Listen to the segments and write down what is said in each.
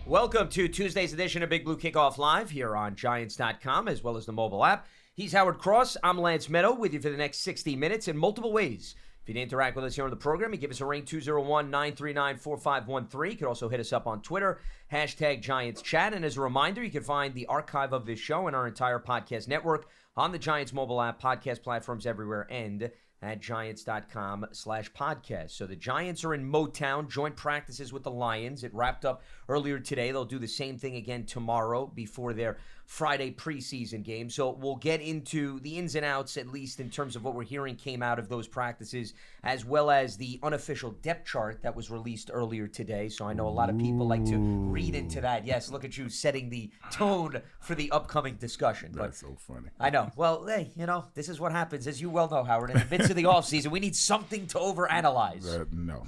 Welcome to Tuesday's edition of Big Blue Kickoff Live here on Giants.com as well as the mobile app. He's Howard Cross. I'm Lance Medow with you for the next 60 minutes in multiple ways. If you'd interact with us here on the program, you give us a ring, 201-939-4513. You can also hit us up on Twitter, hashtag Giants Chat. And as a reminder, you can find the archive of this show and our entire podcast network on the Giants mobile app, podcast platforms everywhere, and at Giants.com/podcast. So the Giants are in Motown, joint practices with the Lions. It wrapped up earlier today. They'll do the same thing again tomorrow before their Friday preseason game. So we'll get into the ins and outs, at least in terms of what we're hearing came out of those practices, as well as the unofficial depth chart that was released earlier today. So I know a lot of people like to read into that. Yes, look at you setting the tone for the upcoming discussion. That's so funny. I know. Well, hey, this is what happens, as you well know, Howard. In the midst of the offseason, we need something to overanalyze. No.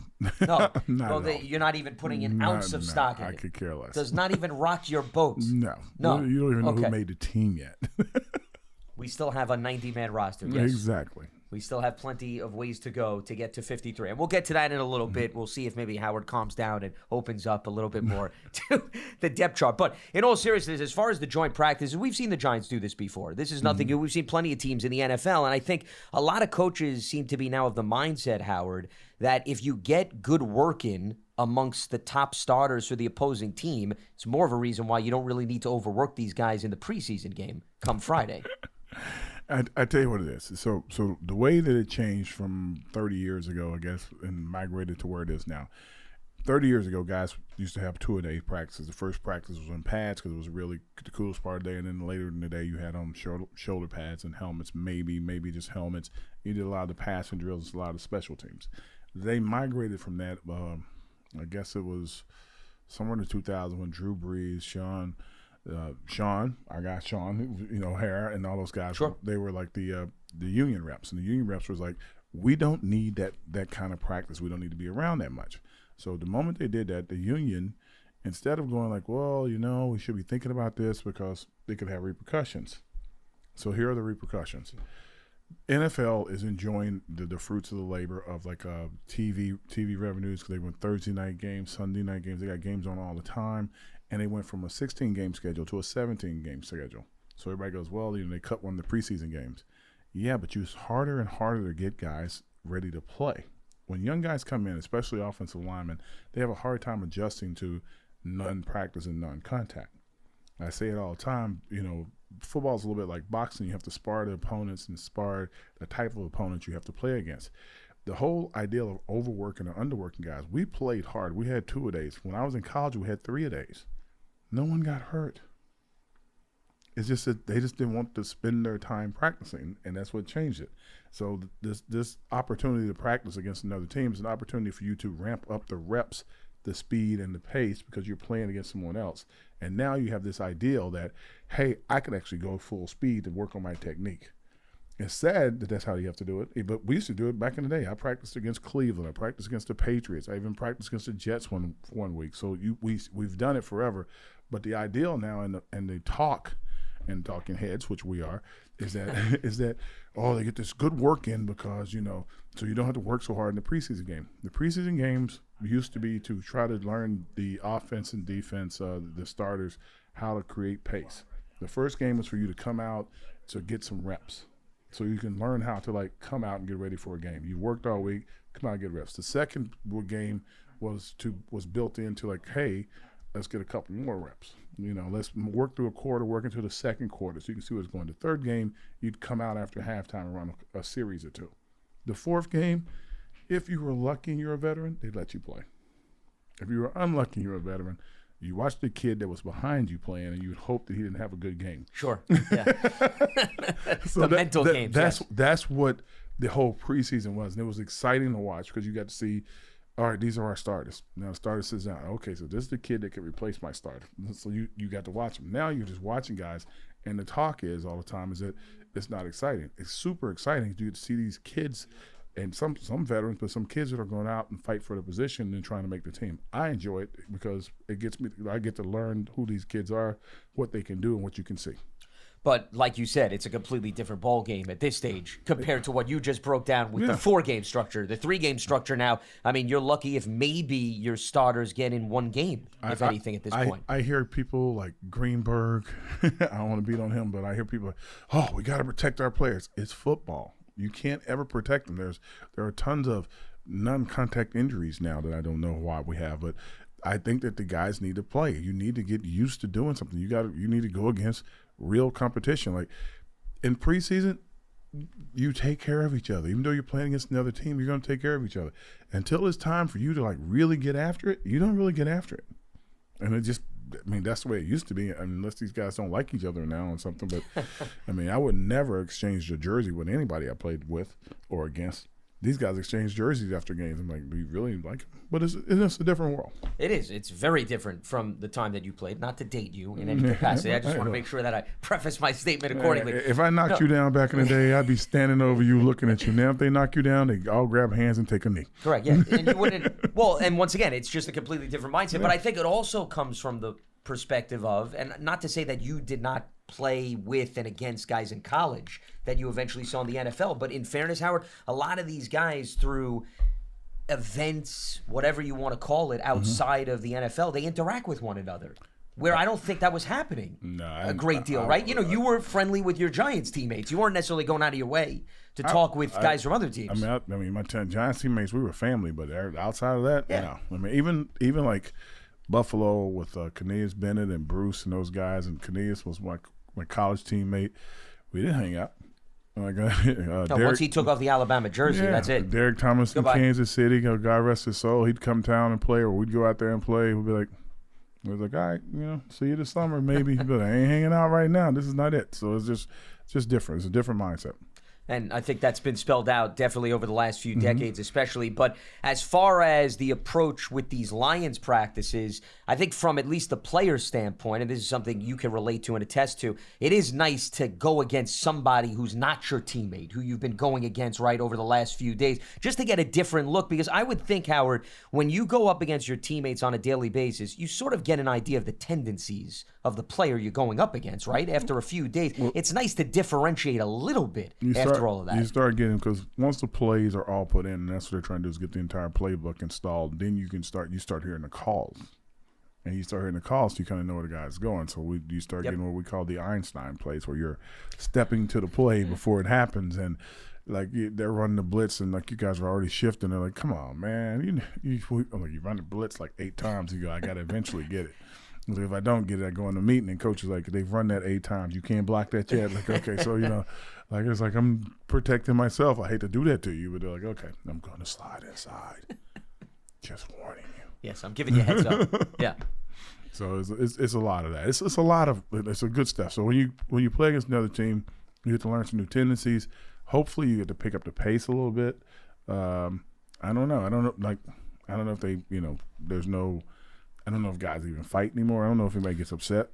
No. Not well, you're not even putting an ounce of stock in it. I could care less. Does not even rock your boat. No. No. You don't even know who made the team yet. We still have a 90-man roster. Yes. Exactly. We still have plenty of ways to go to get to 53. And we'll get to that in a little bit. We'll see if maybe Howard calms down and opens up a little bit more to the depth chart. But in all seriousness, as far as the joint practices, we've seen the Giants do this before. This is nothing new. We've seen plenty of teams in the NFL. And I think a lot of coaches seem to be now of the mindset, Howard, that if you get good work in amongst the top starters for the opposing team, it's more of a reason why you don't really need to overwork these guys in the preseason game come Friday. I tell you what it is. So the way that it changed from 30 years ago, I guess, and migrated to where it is now. 30 years ago, guys used to have two-a-day practices. The first practice was in pads because it was really the coolest part of the day, and then later in the day you had shoulder pads and helmets, maybe just helmets. You did a lot of the passing drills, a lot of special teams. They migrated from that. I guess it was somewhere in the 2000 when Drew Brees, Sean, our guy Sean, Hare, and all those guys. Sure. They were like the union reps, and the union reps was like, we don't need that kind of practice. We don't need to be around that much. So the moment they did that, the union, instead of going like, well, we should be thinking about this because they could have repercussions. So here are the repercussions. NFL is enjoying the fruits of the labor of like TV revenues because they went Thursday night games, Sunday night games. They got games on all the time. And they went from a 16-game schedule to a 17-game schedule. So everybody goes, well, they cut one of the preseason games. Yeah, but it's harder and harder to get guys ready to play. When young guys come in, especially offensive linemen, they have a hard time adjusting to non-practice and non-contact. I say it all the time, football's a little bit like boxing. You have to spar the opponents and spar the type of opponents you have to play against. The whole idea of overworking or underworking guys, we played hard. We had two-a-days. When I was in college, we had three-a-days. No one got hurt. It's just that they just didn't want to spend their time practicing, and that's what changed it. So this opportunity to practice against another team is an opportunity for you to ramp up the reps, the speed, and the pace because you're playing against someone else. And now you have this ideal that, hey, I can actually go full speed to work on my technique. It's sad that that's how you have to do it, but we used to do it back in the day. I practiced against Cleveland. I practiced against the Patriots. I even practiced against the Jets one week. So we've done it forever. But the ideal now and the talk and talking heads, which we are, is that they get this good work in because, so you don't have to work so hard in the preseason game. The preseason games used to be to try to learn the offense and defense, the starters, how to create pace. The first game was for you to come out to get some reps. So you can learn how to come out and get ready for a game. You worked all week, come out and get reps. The second game was built into hey, let's get a couple more reps. Let's work through a quarter, work into the second quarter so you can see what's going. The third game, you'd come out after halftime and run a series or two. The fourth game, if you were lucky and you're a veteran, they'd let you play. If you were unlucky and you're a veteran, you watched the kid that was behind you playing, and you'd hope that he didn't have a good game. Sure. Yeah. So mental games. That's what the whole preseason was, and it was exciting to watch because you got to see, all right, these are our starters. Now the starter sits down. Okay, so this is the kid that could replace my starter. So you got to watch him. Now you're just watching guys, and the talk is all the time is that it's not exciting. It's super exciting. You see these kids. And some veterans, but some kids that are going out and fight for the position and trying to make the team. I enjoy it because I get to learn who these kids are, what they can do, and what you can see. But like you said, it's a completely different ball game at this stage compared to what you just broke down with the 4-game structure. The 3-game structure now, I mean, you're lucky if maybe your starters get in 1 game, if anything, at this point. I hear people like Greenberg. I don't want to beat on him, but I hear people like, oh, we got to protect our players. It's football. You can't ever protect them. There are tons of non-contact injuries now that I don't know why we have, but I think that the guys need to play. You need to get used to doing something. You need to go against real competition. Like in preseason, you take care of each other. Even though you're playing against another team, you're going to take care of each other. Until it's time for you to like really get after it, you don't really get after it. And that's the way it used to be, unless these guys don't like each other now or something. But I would never exchange a jersey with anybody I played with or against. These guys exchange jerseys after games. I'm like, do you really like them? But it's a different world. It is. It's very different from the time that you played. Not to date you in any capacity. I just want to make sure that I preface my statement accordingly. If I knocked you down back in the day, I'd be standing over you looking at you. Now, if they knock you down, they all grab hands and take a knee. Correct, yeah. And you wouldn't. Well, and once again, it's just a completely different mindset. Yeah. But I think it also comes from the perspective of, and not to say that you did not play with and against guys in college that you eventually saw in the NFL. But in fairness, Howard, a lot of these guys through events, whatever you want to call it, outside of the NFL, they interact with one another. Where I don't think that was happening a great deal, right? You were friendly with your Giants teammates. You weren't necessarily going out of your way to talk with guys from other teams. My Giants teammates, we were family, but outside of that, no. Even like Buffalo with Cornelius Bennett and Bruce and those guys, and Cornelius was my college teammate. We didn't hang out. Once he took off the Alabama jersey, that's it. Derek Thomas in Kansas City, God rest his soul, he'd come down and play, or we'd go out there and play. We'd be like, all right, see you this summer maybe. But I ain't hanging out right now. This is not it. So it's just different. It's a different mindset. And I think that's been spelled out definitely over the last few decades especially. But as far as the approach with these Lions practices, I think from at least the player's standpoint, and this is something you can relate to and attest to, it is nice to go against somebody who's not your teammate, who you've been going against right over the last few days, just to get a different look. Because I would think, Howard, when you go up against your teammates on a daily basis, you sort of get an idea of the tendencies of the player you're going up against, right? After a few days, it's nice to differentiate a little bit after all of that. You start getting, because once the plays are all put in, and that's what they're trying to do is get the entire playbook installed, then you start hearing the calls. And you start hearing the calls, so you kind of know where the guy's going. So you start getting what we call the Einstein plays, where you're stepping to the play before it happens, and like they're running the blitz, and like you guys are already shifting. They're like, "Come on, man! You run the blitz like 8 times. You go, I got to eventually get it. If I don't get it, I go in the meeting, and coach is like, they've run that 8 times. You can't block that yet. Like, okay, so like it's like I'm protecting myself. I hate to do that to you, but they're like, okay, I'm going to slide inside. Just warning you. Yes, I'm giving you a heads up. Yeah. So it's a lot of that. It's a good stuff. So when you play against another team, you get to learn some new tendencies. Hopefully, you get to pick up the pace a little bit. I don't know. I don't know if they, there's no. I don't know if guys even fight anymore. I don't know if anybody gets upset.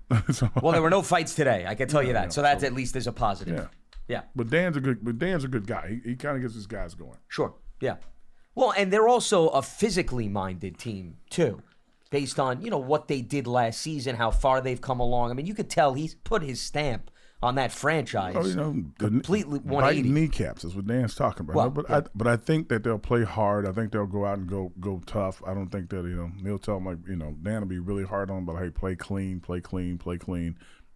Well, there were no fights today. I can tell you that. So that's at least is a positive. Yeah. But Dan's a good guy. He kind of gets his guys going. Sure. Yeah. Well, and they're also a physically minded team too, based on what they did last season, how far they've come along. I mean, you could tell he's put his stamp on that franchise. Completely 180. Biting kneecaps is what Dan's talking about. Well, but I think that they'll play hard. I think they'll go out and go tough. I don't think that they'll tell them Dan will be really hard on them, but hey, play clean,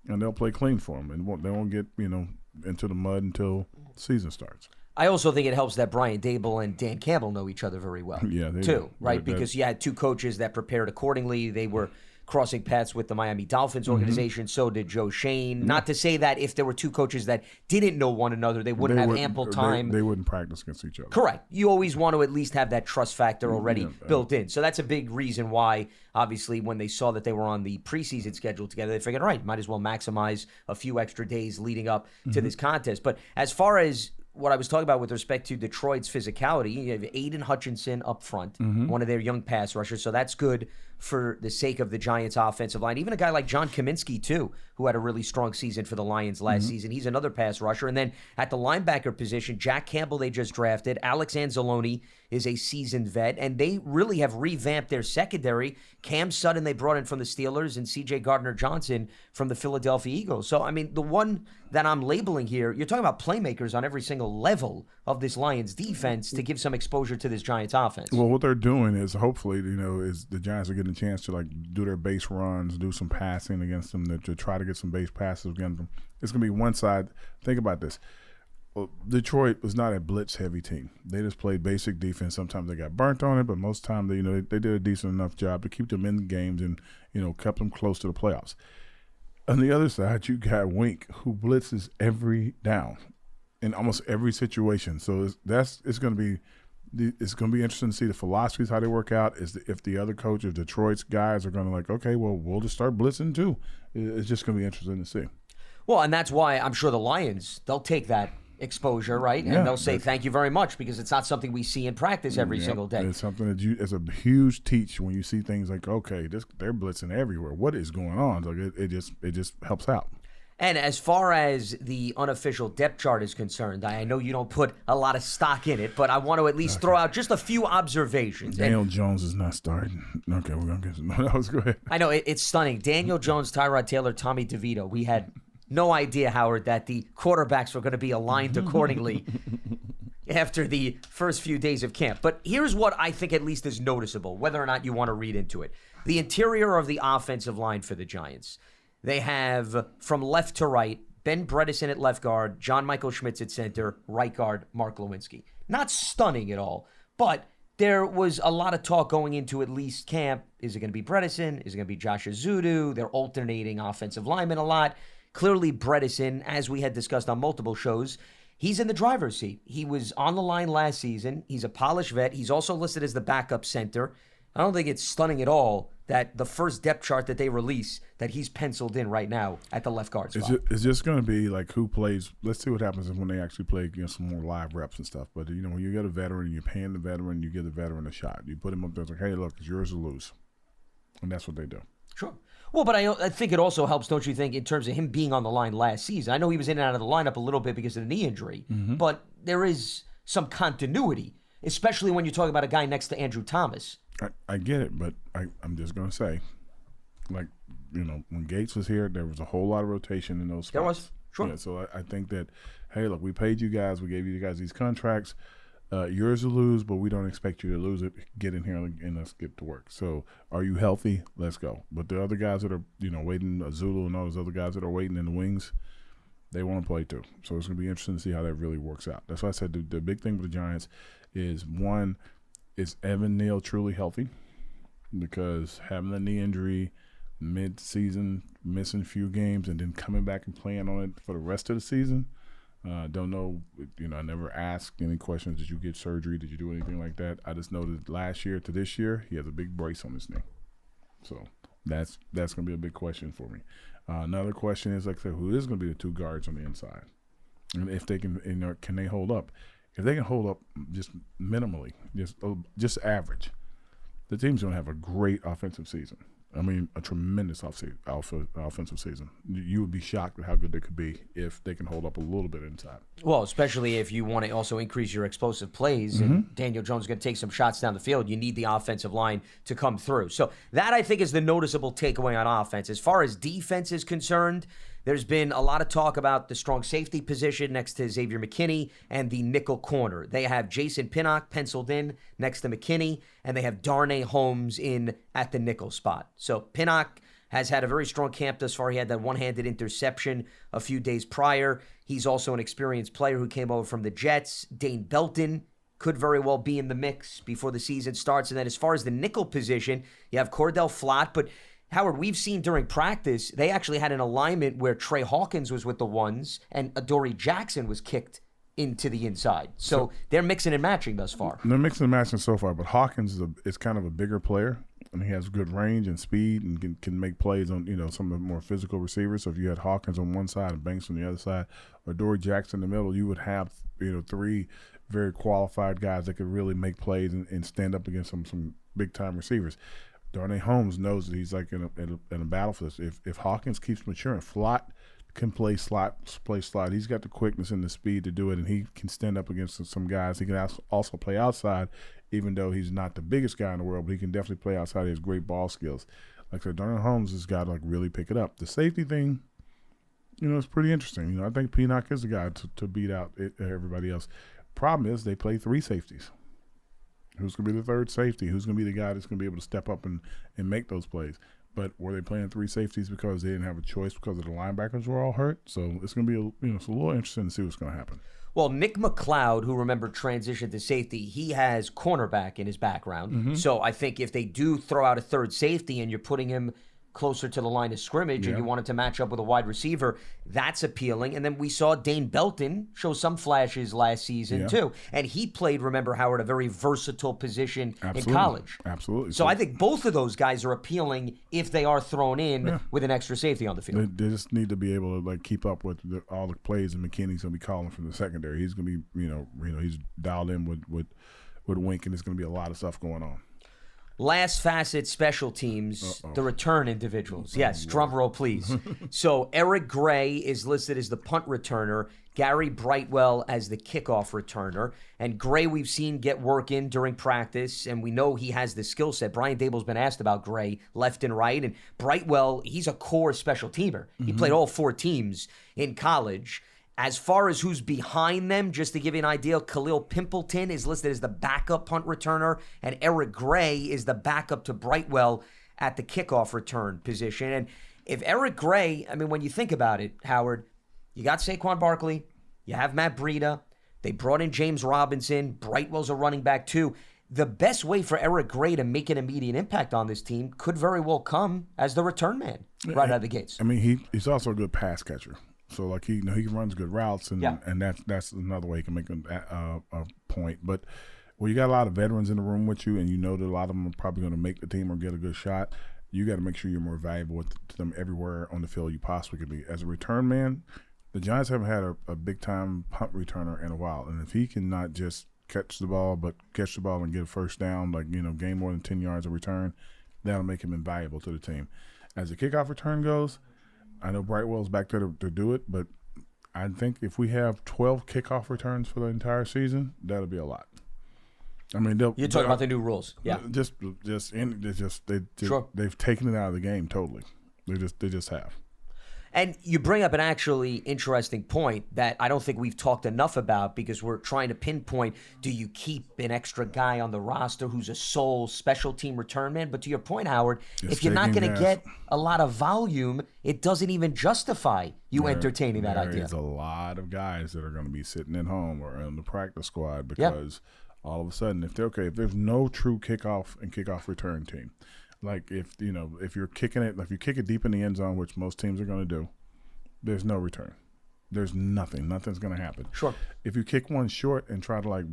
and they'll play clean for them, and they won't get into the mud until season starts. I also think it helps that Brian Dable and Dan Campbell know each other very well. Yeah, they too, do. Right? Because you had 2 coaches that prepared accordingly. They were crossing paths with the Miami Dolphins organization. So did Joe Shane. Not to say that if there were 2 coaches that didn't know one another, they wouldn't have ample time. They wouldn't practice against each other. Correct. You always want to at least have that trust factor already built in. So that's a big reason why, obviously, when they saw that they were on the preseason schedule together, they figured, all right, might as well maximize a few extra days leading up to this contest. But as far as what I was talking about with respect to Detroit's physicality, you have Aiden Hutchinson up front, one of their young pass rushers, so that's good for the sake of the Giants' offensive line. Even a guy like John Kaminsky, too, who had a really strong season for the Lions last season. He's another pass rusher. And then at the linebacker position, Jack Campbell they just drafted. Alex Anzalone is a seasoned vet, and they really have revamped their secondary. Cam Sutton they brought in from the Steelers, and C.J. Gardner-Johnson from the Philadelphia Eagles. So, I mean, the one that I'm labeling here, you're talking about playmakers on every single level of this Lions defense to give some exposure to this Giants offense. Well, what they're doing is hopefully, is the Giants are getting a chance to do their base runs, do some passing against them, to try to get some base passes against them. It's going to be one side. Think about this. Well, Detroit was not a blitz-heavy team. They just played basic defense. Sometimes they got burnt on it, but most time they did a decent enough job to keep them in the games and kept them close to the playoffs. On the other side, you got Wink, who blitzes every down in almost every situation. So it's going to be interesting to see the philosophies, how they work out. If the other coach of Detroit's guys are going to okay, well, we'll just start blitzing too. It's just going to be interesting to see. Well, and that's why I'm sure the Lions, they'll take that exposure, right? And they'll say thank you very much, because it's not something we see in practice every single day. It's something that it's a huge teach when you see things like, okay, they're blitzing everywhere. What is going on? Like it just helps out. And as far as the unofficial depth chart is concerned, I know you don't put a lot of stock in it, but I want to at least throw out just a few observations. Daniel Jones is not starting. Okay, we're going to get some. No, that was good. I know, it's stunning. Daniel Jones, Tyrod Taylor, Tommy DeVito. We had no idea, Howard, that the quarterbacks were going to be aligned accordingly after the first few days of camp. But here's what I think at least is noticeable, whether or not you want to read into it. The interior of the offensive line for the Giants. They have, from left to right, Ben Bredesen at left guard, John Michael Schmitz at center, right guard, Mark Lewinsky. Not stunning at all, but there was a lot of talk going into at least camp. Is it going to be Bredesen? Is it going to be Josh Azudu? They're alternating offensive linemen a lot. Clearly, Bredesen, as we had discussed on multiple shows, he's in the driver's seat. He was on the line last season. He's a polished vet. He's also listed as the backup center. I don't think it's stunning at all that the first depth chart that they release, that he's penciled in right now at the left guard spot. It's just going to be like who plays. Let's see what happens when they actually play some more live reps and stuff. But, when you get a veteran, you're paying the veteran, you give the veteran a shot. You put him up there, it's like, hey, look, it's yours to lose. And that's what they do. Sure. Well, but I think it also helps, don't you think, in terms of him being on the line last season. I know he was in and out of the lineup a little bit because of the knee injury, but there is some continuity, especially when you're talking about a guy next to Andrew Thomas. I get it, but I'm just going to say, when Gates was here, there was a whole lot of rotation in those spots. There was, sure. Yeah, so I think that, hey, look, we paid you guys, we gave you guys these contracts. Yours to lose, but we don't expect you to lose it. Get in here and let's get to work. So, are you healthy? Let's go. But the other guys that are, waiting, Zulu and all those other guys that are waiting in the wings, they want to play too. So it's going to be interesting to see how that really works out. That's why I said the big thing with the Giants is, one, is Evan Neal truly healthy? Because having a knee injury mid-season, missing a few games, and then coming back and playing on it for the rest of the season. Don't know, I never asked any questions. Did you get surgery? Did you do anything like that? I just know that last year to this year, he has a big brace on his knee. So that's going to be a big question for me. Another question is, like I said, who is going to be the two guards on the inside? And if they can, can they hold up? If they can hold up just minimally, just average, the team's going to have a great offensive season. I mean, a tremendous offensive season. You would be shocked at how good they could be if they can hold up a little bit inside. Well, especially if you want to also increase your explosive plays, and Daniel Jones is going to take some shots down the field, you need the offensive line to come through. So that, I think, is the noticeable takeaway on offense. As far as defense is concerned, there's been a lot of talk about the strong safety position next to Xavier McKinney and the nickel corner. They have Jason Pinnock penciled in next to McKinney, and they have Darnay Holmes in at the nickel spot. So Pinnock has had a very strong camp thus far. He had that one-handed interception a few days prior. He's also an experienced player who came over from the Jets. Dane Belton could very well be in the mix before the season starts. And then as far as the nickel position, you have Cordell Flott, but Howard, we've seen during practice, they actually had an alignment where Trey Hawkins was with the ones and Adoree Jackson was kicked into the inside. So they're mixing and matching thus far. They're mixing and matching so far, but Hawkins is kind of a bigger player, and he has good range and speed and can make plays on some of the more physical receivers. So if you had Hawkins on one side and Banks on the other side, or Adoree Jackson in the middle, you would have three very qualified guys that could really make plays and stand up against some big-time receivers. Darnay Holmes knows that he's like in a battle for this. If Hawkins keeps maturing, Flott can play slot. He's got the quickness and the speed to do it, and he can stand up against some guys. He can also play outside, even though he's not the biggest guy in the world, but he can definitely play outside. He has great ball skills. Like I said, Darnay Holmes has got to like really pick it up. The safety thing, it's pretty interesting. I think Pinnock is the guy to beat out everybody else. Problem is they play 3 safeties. Who's going to be the third safety? Who's going to be the guy that's going to be able to step up and make those plays? But were they playing 3 safeties because they didn't have a choice because of the linebackers were all hurt? So it's going to be it's a little interesting to see what's going to happen. Well, Nick McLeod, who remember transitioned to safety, he has cornerback in his background. Mm-hmm. So I think if they do throw out a third safety and you're putting him closer to the line of scrimmage and you wanted to match up with a wide receiver, that's appealing. And then we saw Dane Belton show some flashes last season too. And he played, remember, Howard, a very versatile position in college. Absolutely. So I think both of those guys are appealing if they are thrown in with an extra safety on the field. They just need to be able to like keep up with all the plays that McKinney's going to be calling from the secondary. He's going to be, he's dialed in with Wink, and there's going to be a lot of stuff going on. Last facet, special teams, the return individuals. Yes, drum roll, please. So Eric Gray is listed as the punt returner, Gary Brightwell as the kickoff returner. And Gray we've seen get work in during practice, and we know he has the skill set. Brian Dable's been asked about Gray left and right. And Brightwell, he's a core special teamer. He played all 4 teams in college. As far as who's behind them, just to give you an idea, Khalil Pimpleton is listed as the backup punt returner, and Eric Gray is the backup to Brightwell at the kickoff return position. And if Eric Gray, when you think about it, Howard, you got Saquon Barkley, you have Matt Breida, they brought in James Robinson, Brightwell's a running back too. The best way for Eric Gray to make an immediate impact on this team could very well come as the return man right out of the gates. He's also a good pass catcher. So like he runs good routes, and that's another way he can make a point. But you got a lot of veterans in the room with you, and you know that a lot of them are probably going to make the team or get a good shot. You got to make sure you're more valuable to them everywhere on the field you possibly can be. As a return man, the Giants haven't had a big time punt returner in a while, and if he can not just catch the ball, but catch the ball and get a first down, gain more than 10 yards of return, that'll make him invaluable to the team. As the kickoff return goes, I know Brightwell's back there to do it, but I think if we have 12 kickoff returns for the entire season, that'll be a lot. You're talking about the new rules, yeah? They've taken it out of the game totally. They just have. And you bring up an actually interesting point that I don't think we've talked enough about, because we're trying to pinpoint, do you keep an extra guy on the roster who's a sole special team return man? But to your point, Howard, if you're not going to get a lot of volume, it doesn't even justify you entertaining that idea. There's a lot of guys that are going to be sitting at home or on the practice squad because all of a sudden, if there's no true kickoff and kickoff return team, like if you're kicking it, if you kick it deep in the end zone, which most teams are going to do, there's no return. There's nothing's going to happen. Sure. If you kick one short and try to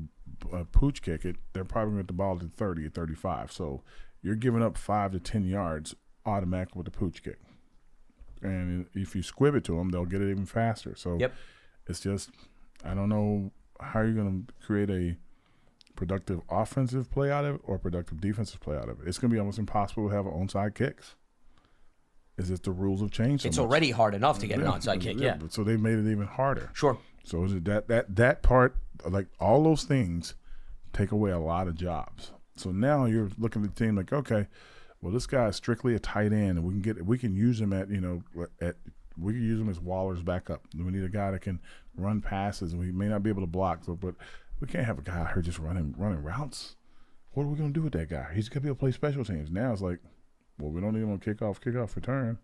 pooch kick it, they're probably going to get the ball to 30 or 35. So you're giving up 5 to 10 yards automatically with the pooch kick. And if you squib it to them, they'll get it even faster. So it's just, I don't know how you're going to create a productive offensive play out of it or productive defensive play out of it. It's going to be almost impossible to have onside kicks. Is it the rules have changed? It's already hard enough to get an onside kick, So they made it even harder. Sure. So is it that part, like all those things, take away a lot of jobs. So now you're looking at the team like, okay, well, this guy is strictly a tight end, and we can use him we can use him as Waller's backup. We need a guy that can run passes, and we may not be able to block, but we can't have a guy out here just running routes. What are we going to do with that guy? He's going to be able to play special teams. Now it's like, well, we don't need him on kickoff return.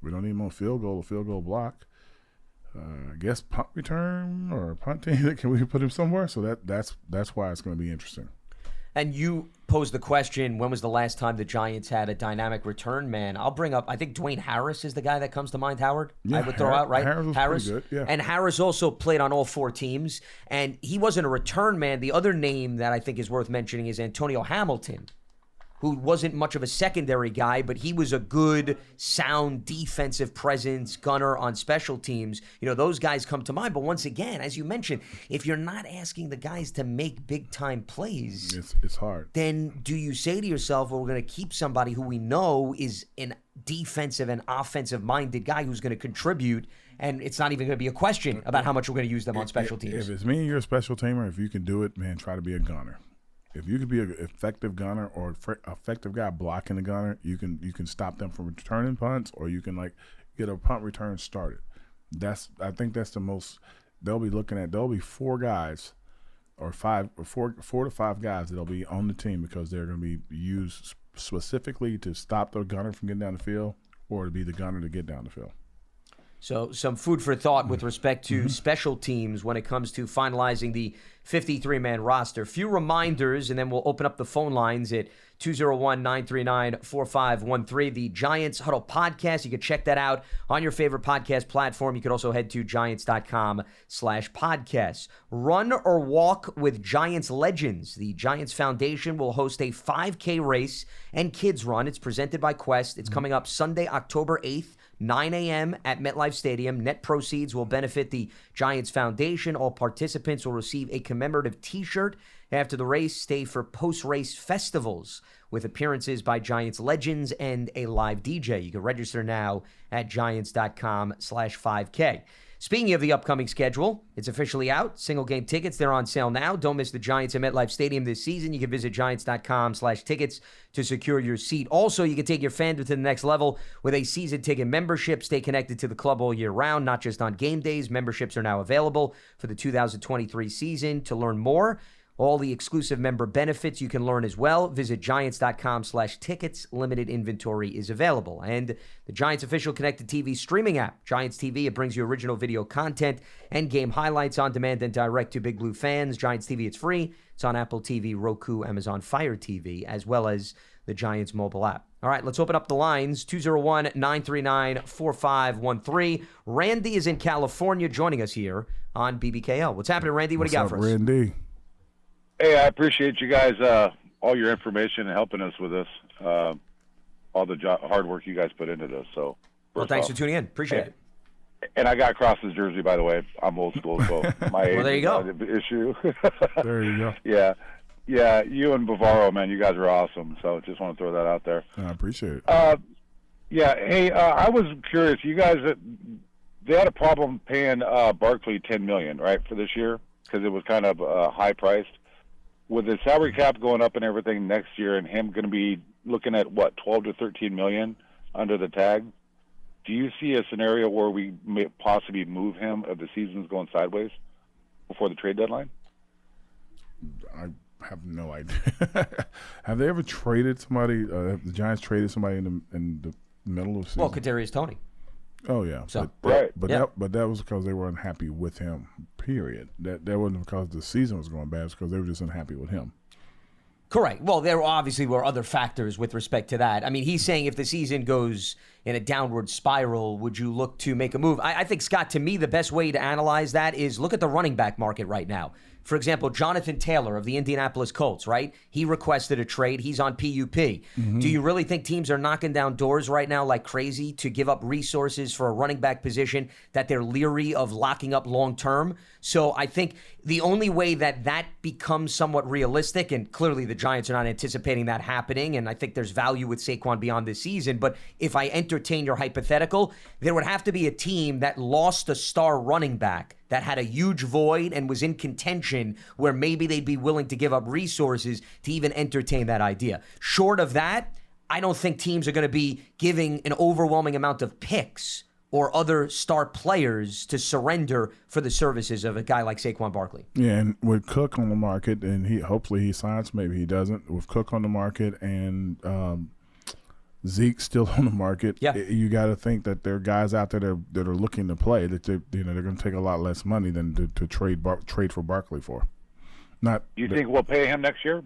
We don't need him on field goal block. I guess punt return or punt team. Can we put him somewhere? So that's why it's going to be interesting. And you posed the question, when was the last time the Giants had a dynamic return man? I'll bring up, I think Dwayne Harris is the guy that comes to mind, Howard. Yeah, I would throw out, right? Harris was pretty good, yeah. And Harris also played on all 4 teams, and he wasn't a return man. The other name that I think is worth mentioning is Antonio Hamilton, who wasn't much of a secondary guy, but he was a good, sound defensive presence, gunner on special teams. Those guys come to mind. But once again, as you mentioned, if you're not asking the guys to make big-time plays, it's hard. Then do you say to yourself, well, we're going to keep somebody who we know is an defensive and offensive-minded guy who's going to contribute, and it's not even going to be a question about how much we're going to use them on special teams? If it's me and you're a special teamer, if you can do it, man, try to be a gunner. If you could be an effective gunner or effective guy blocking the gunner, you can stop them from returning punts, or you can get a punt return started. I think that's the most they'll be looking at. There'll be 4 guys or 4 to 5 guys that'll be on the team because they're going to be used specifically to stop the gunner from getting down the field or to be the gunner to get down the field. So some food for thought with respect to special teams when it comes to finalizing the 53-man roster. Few reminders, and then we'll open up the phone lines at 201-939-4513. The Giants Huddle podcast. You can check that out on your favorite podcast platform. You could also head to giants.com/podcasts. Run or walk with Giants legends. The Giants Foundation will host a 5K race and kids run. It's presented by Quest. It's coming up Sunday, October 8th. 9 a.m. at MetLife Stadium. Net proceeds will benefit the Giants Foundation. All participants will receive a commemorative T-shirt. After the race, stay for post-race festivals with appearances by Giants legends and a live DJ. You can register now at giants.com/5K. Speaking of the upcoming schedule, it's officially out. Single game tickets, they're on sale now. Don't miss the Giants at MetLife Stadium this season. You can visit giants.com/tickets to secure your seat. Also, you can take your fandom to the next level with a season ticket membership. Stay connected to the club all year round, not just on game days. Memberships are now available for the 2023 season. To learn more, all the exclusive member benefits you can learn as well. Visit giants.com/tickets. Limited inventory is available. And the Giants official connected TV streaming app, Giants TV, it brings you original video content and game highlights on demand and direct to Big Blue fans. Giants TV, it's free. It's on Apple TV, Roku, Amazon Fire TV, as well as the Giants mobile app. All right, let's open up the lines. 201-939-4513. Randy is in California joining us here on BBKL. What's happening, Randy? What do you got for us? Randy? Hey, I appreciate you guys, all your information and helping us with this, all the hard work you guys put into this. So, well, thanks for tuning in. Appreciate it. And I got Cross's jersey, by the way. I'm old school, so my age there you is go. not an issue. There you go. Yeah, you and Bavaro, man, you guys are awesome. So just want to throw that out there. I appreciate it. Hey, I was curious. You guys, they had a problem paying Barkley $10 million, right, for this year because it was kind of high priced. With the salary cap going up and everything next year, and him going to be looking at what, 12 to 13 million under the tag, do you see a scenario where we may possibly move him if the season's going sideways before the trade deadline? I have no idea. Have they ever traded somebody? Have the Giants traded somebody in the middle of the season? Well, Kadarius Toney. Oh yeah, So, right. But that was because they were unhappy with him. Period. That wasn't because the season was going bad. It's because they were just unhappy with him. Correct. Well, there obviously were other factors with respect to that. I mean, he's saying if the season goes in a downward spiral, would you look to make a move? I think, Scott, to me, the best way to analyze that is look at the running back market right now. For example, Jonathan Taylor of the Indianapolis Colts, right? He requested a trade. He's on PUP. Do you really think teams are knocking down doors right now like crazy to give up resources for a running back position that they're leery of locking up long term? So I think the only way that becomes somewhat realistic, and clearly the Giants are not anticipating that happening, and I think there's value with Saquon beyond this season, but if I entertain your hypothetical, there would have to be a team that lost a star running back that had a huge void and was in contention where maybe they'd be willing to give up resources to even entertain that idea. Short of that, I don't think teams are going to be giving an overwhelming amount of picks or other star players to surrender for the services of a guy like Saquon Barkley. Yeah, and with Cook on the market, and hopefully he signs, maybe he doesn't. With Cook on the market and Zeke still on the market, you got to think that there are guys out there that are looking to play that they're going to take a lot less money than to trade for Barkley for. Not. Do you think we'll pay him next year?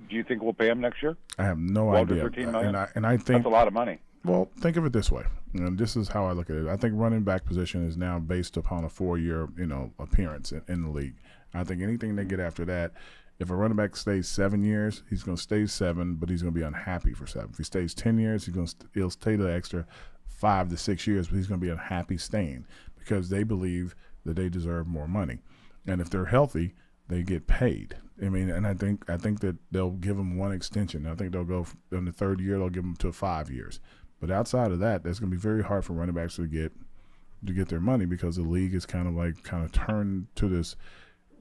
I have no 12 to idea. 13 million? And I think that's a lot of money. Well, think of it this way. This is how I look at it. I think running back position is now based upon a 4-year, appearance in the league. I think anything they get after that if a running back stays 7 years, he's going to stay 7, but he's going to be unhappy for 7. If he stays 10 years, he'll stay the extra 5 to 6 years, but he's going to be unhappy staying because they believe that they deserve more money. And if they're healthy, they get paid. I mean, and I think that they'll give them one extension. I think they'll go in the third year. They'll give them to 5 years. But outside of that, that's going to be very hard for running backs to get their money because the league is kind of turned to this.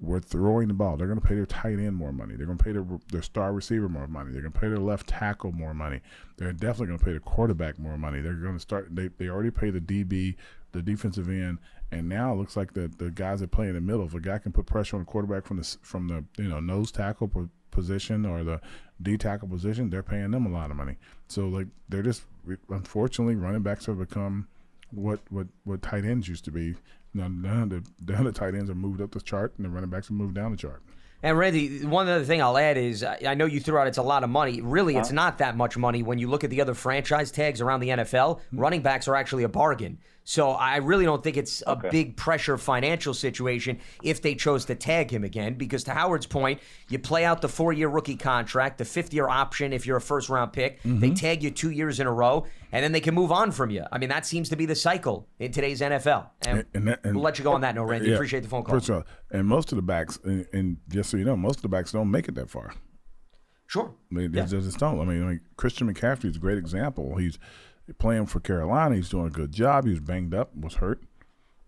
We're throwing the ball. They're going to pay their tight end more money. They're going to pay their star receiver more money. They're going to pay their left tackle more money. They're definitely going to pay the quarterback more money. They're going to start. They already pay the DB, the defensive end, and now it looks like the guys that play in the middle. If a guy can put pressure on the quarterback from the nose tackle position or the D tackle position, they're paying them a lot of money. So like they're just unfortunately running backs have become what tight ends used to be. Now the other tight ends are moved up the chart, and the running backs are moved down the chart. And Randy, one other thing I'll add is I know you threw out it's a lot of money. Really, it's not that much money when you look at the other franchise tags around the NFL. Running backs are actually a bargain. So I really don't think it's a big pressure financial situation if they chose to tag him again, because to Howard's point, you play out the 4-year rookie contract, the 5th-year option if you're a first-round pick. They tag you 2 years in a row, and then they can move on from you. I mean, that seems to be the cycle in today's NFL. And we'll let you go on that note, Randy. Appreciate the phone call. First of all, and most of the backs, and just so you know, most of the backs don't make it that far. Sure. I mean, they just don't. I mean, Christian McCaffrey is a great example. He's playing for Carolina. He's doing a good job. He was banged up, was hurt.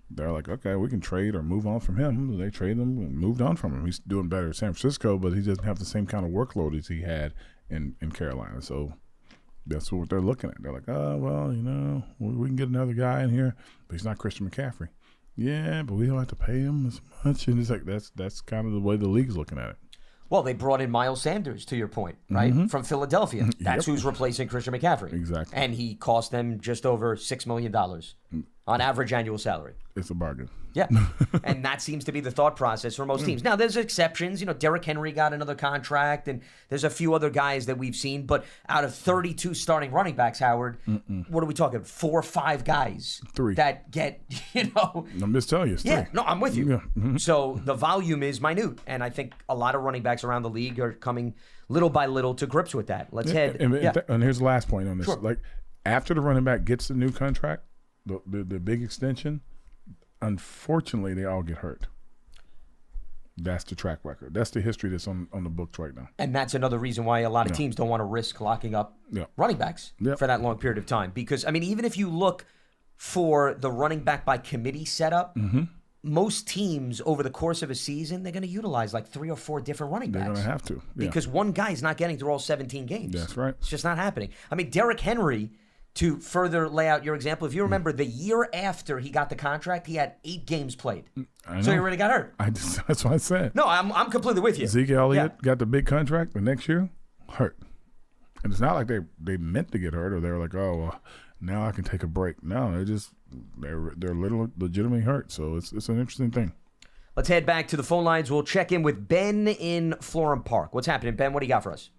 They're like, okay, we can trade or move on from him. They traded him and moved on from him. He's doing better in San Francisco, but he doesn't have the same kind of workload as he had in Carolina. So that's what they're looking at. They're like, oh, well, we can get another guy in here, but he's not Christian McCaffrey. Yeah, but we don't have to pay him as much. And it's like that's kind of the way the league's looking at it. Well, they brought in Miles Sanders, to your point, right, from Philadelphia. That's who's replacing Christian McCaffrey. Exactly. And he cost them just over $6 million on average annual salary. It's a bargain. Yeah. And that seems to be the thought process for most teams. Now, there's exceptions. Derrick Henry got another contract, and there's a few other guys that we've seen. But out of 32 starting running backs, Howard, what are we talking? 4 or 5 guys 3 that get, I'm just telling you, it's 3. Yeah, no, I'm with you. Yeah. So the volume is minute, and I think a lot of running backs around the league are coming little by little to grips with that. Let's head. And here's the last point on this. Sure. Like after the running back gets the new contract, the big extension, unfortunately, they all get hurt. That's the track record. That's the history that's on the books right now. And that's another reason why a lot of teams don't want to risk locking up running backs for that long period of time. Because, I mean, even if you look for the running back by committee setup, most teams over the course of a season, they're going to utilize like 3 or 4 different running backs. They're going to have to. Yeah. Because one guy's not getting through all 17 games. That's right. It's just not happening. I mean, Derrick Henry, to further lay out your example, if you remember the year after he got the contract, he had 8 games played. So he already got hurt. That's what I said. No, I'm completely with you. Zeke Elliott got the big contract the next year, hurt. And it's not like they meant to get hurt or they were like, oh, well, now I can take a break. No, they're legitimately hurt. So it's an interesting thing. Let's head back to the phone lines. We'll check in with Ben in Florham Park. What's happening, Ben? What do you got for us?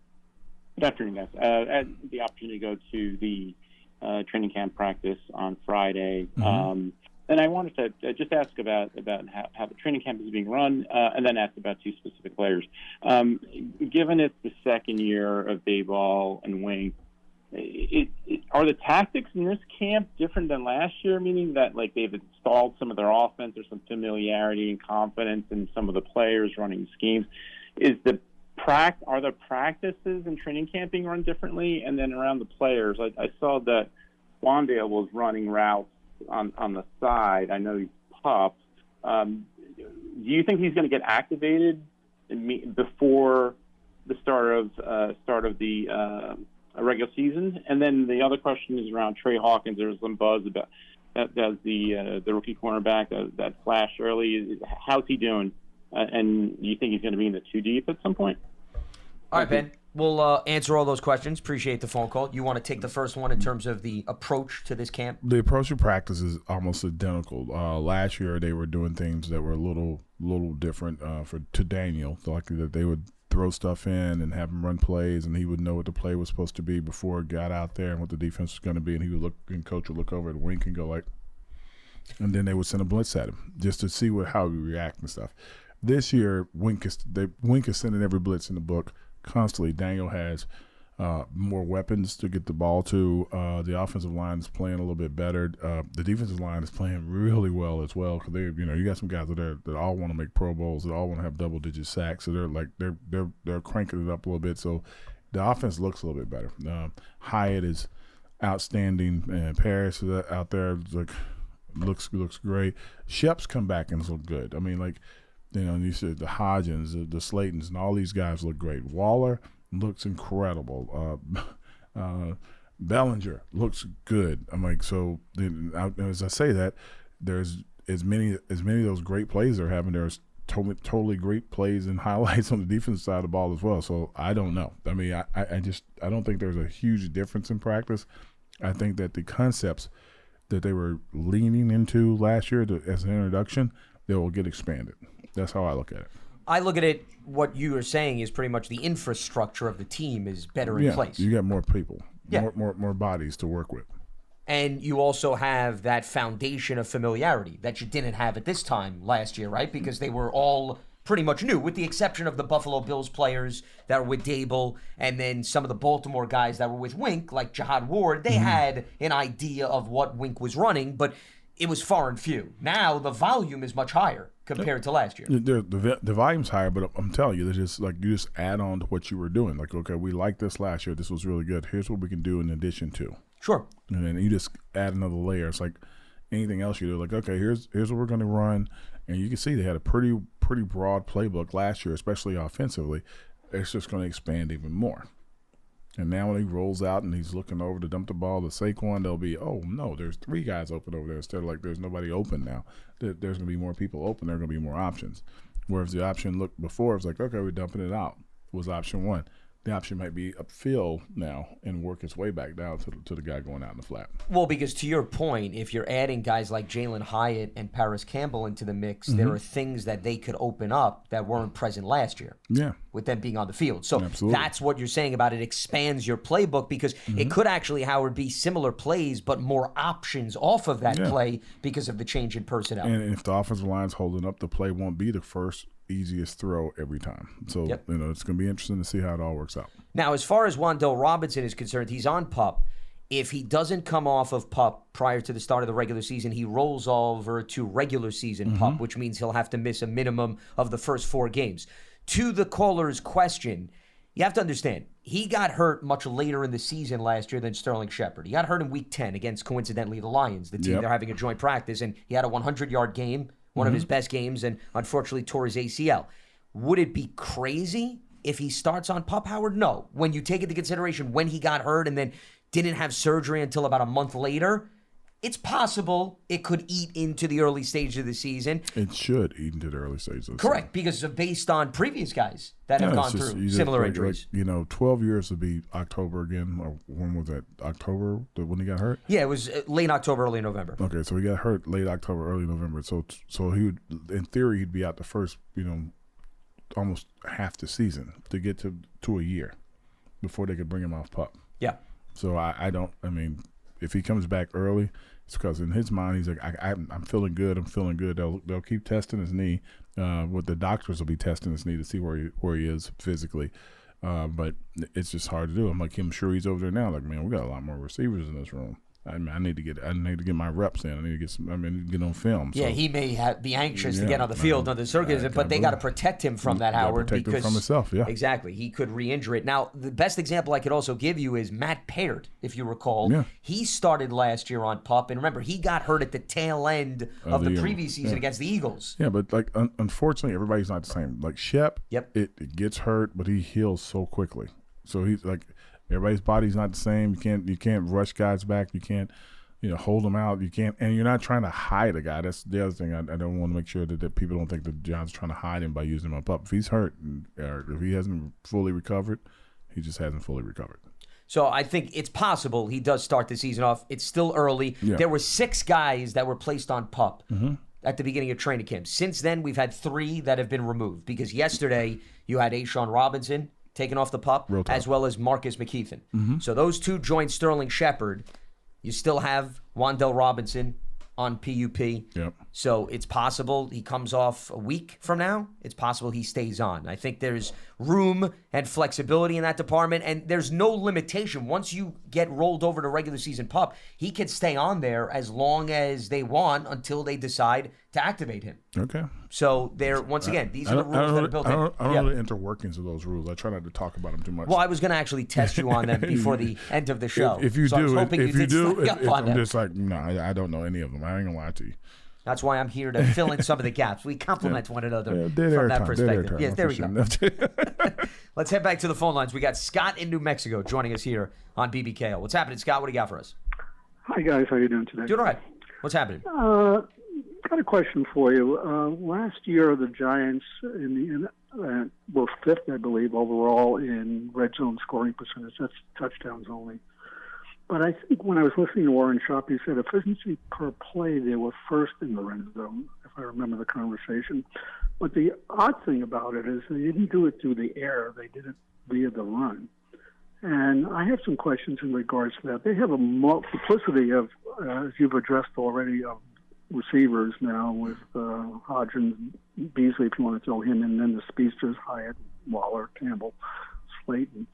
Good afternoon, guys. I had the opportunity to go to the training camp practice on Friday. And I wanted to just ask about how the training camp is being run, and then ask about 2 specific players. Given it's the second year of Dayball and Wink, are the tactics in this camp different than last year, meaning that like they've installed some of their offense, there's some familiarity and confidence in some of the players running schemes? Are the practices and training camp being run differently? And then around the players, I saw that Wandale was running routes on the side. I know he's pup. Do you think he's going to get activated before the start of the regular season? And then the other question is around Trey Hawkins. There was some buzz about that the rookie cornerback that flashed early. How's he doing? And do you think he's going to be in the 2 deep at some point? All right, Ben. We'll answer all those questions. Appreciate the phone call. You want to take the first one in terms of the approach to this camp? The approach to practice is almost identical. Last year, they were doing things that were a little different to Daniel. So like that they would throw stuff in and have him run plays, and he would know what the play was supposed to be before it got out there and what the defense was going to be. And he would coach would look over at Wink and go like, and then they would send a blitz at him just to see how he react and stuff. this year, Wink is sending every blitz in the book constantly. Daniel has more weapons to get the ball to. The offensive line is playing a little bit better. The defensive line is playing really well as well. Because you got some guys that all want to make Pro Bowls, that all want to have double-digit sacks. So they're cranking it up a little bit. So the offense looks a little bit better. Hyatt is outstanding, and Paris is out there looks great. Shep's come back and look good. I mean, you said the Hodgins, the Slaytons, and all these guys look great. Waller looks incredible. Bellinger looks good. I'm like, so as I say that, there's as many of those great plays they're having. There's totally great plays and highlights on the defensive side of the ball as well. So I don't know. I mean, I don't think there's a huge difference in practice. I think that the concepts that they were leaning into last year as an introduction, they will get expanded. That's how I look at it. I look at it, what you are saying is pretty much the infrastructure of the team is better in place. You got more people, more bodies to work with. And you also have that foundation of familiarity that you didn't have at this time last year, right? Because they were all pretty much new, with the exception of the Buffalo Bills players that were with Dable, and then some of the Baltimore guys that were with Wink, like Jihad Ward. They had an idea of what Wink was running, but it was far and few. Now the volume is much higher compared to last year. The volume's higher, but I'm telling you, you just add on to what you were doing. Like, okay, we liked this last year. This was really good. Here's what we can do in addition to. Sure. And then you just add another layer. It's like anything else you do. Like, okay, here's what we're going to run. And you can see they had a pretty broad playbook last year, especially offensively. It's just going to expand even more. And now when he rolls out and he's looking over to dump the ball to Saquon, there'll be, oh, no, there's 3 guys open over there. Instead of there's nobody open now. There's going to be more people open. There are going to be more options. Whereas the option looked before, it was like, okay, we're dumping it out, was option 1. The option might be upfield now and work its way back down to the guy going out in the flat. Well, because to your point, if you're adding guys like Jalen Hyatt and Paris Campbell into the mix, there are things that they could open up that weren't present last year. Yeah. With them being on the field. So Absolutely. That's what you're saying about it expands your playbook, because it could actually, Howard, be similar plays but more options off of that play because of the change in personnel. And if the offensive line's holding up, the play won't be the first easiest throw every time. So, it's going to be interesting to see how it all works out. Now, as far as Wan'Dale Robinson is concerned, he's on PUP. If he doesn't come off of PUP prior to the start of the regular season, he rolls over to regular season PUP, which means he'll have to miss a minimum of the first 4 games. To the caller's question, you have to understand, he got hurt much later in the season last year than Sterling Shepard. He got hurt in Week 10 against, coincidentally, the Lions, the team they're having a joint practice, and he had a 100-yard game, one of his best games, and unfortunately tore his ACL. Would it be crazy if he starts on PUP, Howard? No. When you take into consideration when he got hurt and then didn't have surgery until about a month later, it's possible it could eat into the early stage of the season. It should eat into the early stage of the Correct, season. because based on previous guys that have gone through similar injuries. 12 years would be October again. Or when was that? October when he got hurt? Yeah, it was late October, early November. Okay, so he got hurt late October, early November. So he would, in theory, he'd be out the first, almost half the season to get to a year before they could bring him off PUP. Yeah. So if he comes back early, it's because in his mind he's like, I'm feeling good. I'm feeling good. They'll keep testing his knee. What the doctors will be testing his knee to see where he is physically. But it's just hard to do. I'm sure he's over there now. Like, man, we got a lot more receivers in this room. I need to get my reps in. I need to get on film. Yeah, he may be anxious to get on the field under the circumstances, but they got to protect him from that, Howard. Protect him from himself, yeah. Exactly. He could re-injure it. Now, the best example I could also give you is Matt Peart, if you recall. Yeah. He started last year on PUP, and remember, he got hurt at the tail end of the previous season against the Eagles. Yeah, but unfortunately, everybody's not the same. Like Shep, it gets hurt, but he heals so quickly. So he's like, everybody's body's not the same. You can't rush guys back. You can't, hold them out. You can't, and you're not trying to hide a guy. That's the other thing. I don't want to make sure that people don't think that John's trying to hide him by using him on PUP. If he's hurt or if he hasn't fully recovered, he just hasn't fully recovered. So I think it's possible he does start the season off. It's still early. Yeah. There were 6 guys that were placed on PUP at the beginning of training camp. Since then, we've had 3 that have been removed, because yesterday you had A'Shawn Robinson taken off the PUP, as well as Marcus McKeithen. So those 2 joined Sterling Shepard. You still have Wan'Dale Robinson on PUP. Yep. So it's possible he comes off a week from now. It's possible he stays on. I think there's room and flexibility in that department, and there's no limitation. Once you get rolled over to regular season PUP, he can stay on there as long as they want until they decide to activate him. Okay. So they're once again, these are the rules that are built in. I don't know the interworkings of those rules. I try not to talk about them too much. Well, I was going to actually test you on them before the end of the show. If you so I was do, hoping if you you did do, slack up on I'm them. just like, no, I don't know any of them. I ain't gonna lie to you. That's why I'm here to fill in some of the gaps. We complement one another from that perspective. Yes, there we go. Let's head back to the phone lines. We got Scott in New Mexico joining us here on BBKO. What's happening, Scott? What do you got for us? Hi, guys. How you doing today? Doing all right. What's happening? Got a question for you. Last year, the Giants were fifth, I believe, overall in red zone scoring percentage. That's touchdowns only. But I think when I was listening to Warren Sharp, he said efficiency per play, they were first in the red zone, if I remember the conversation. But the odd thing about it is they didn't do it through the air. They did it via the run. And I have some questions in regards to that. They have a multiplicity of, as you've addressed already, of receivers now with Hodgins, Beasley, if you want to throw him in, then the speedsters, Hyatt, Waller, Campbell, Slayton.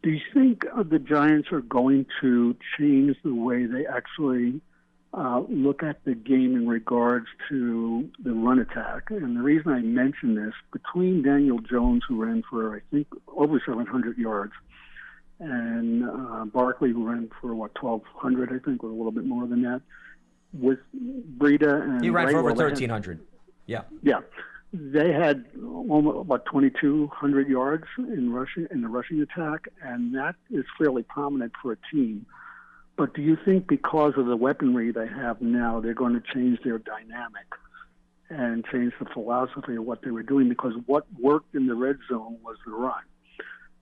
Do you think the Giants are going to change the way they actually look at the game in regards to the run attack? And the reason I mention this, between Daniel Jones, who ran for, I think, over 700 yards, and Barkley, who ran for, 1,200, I think, or a little bit more than that, with Breida and... He ran for over 1,300. Yeah. Yeah. They had almost 2,200 yards in the rushing attack, and that is fairly prominent for a team. But do you think because of the weaponry they have now, they're going to change their dynamic and change the philosophy of what they were doing? Because what worked in the red zone was the run.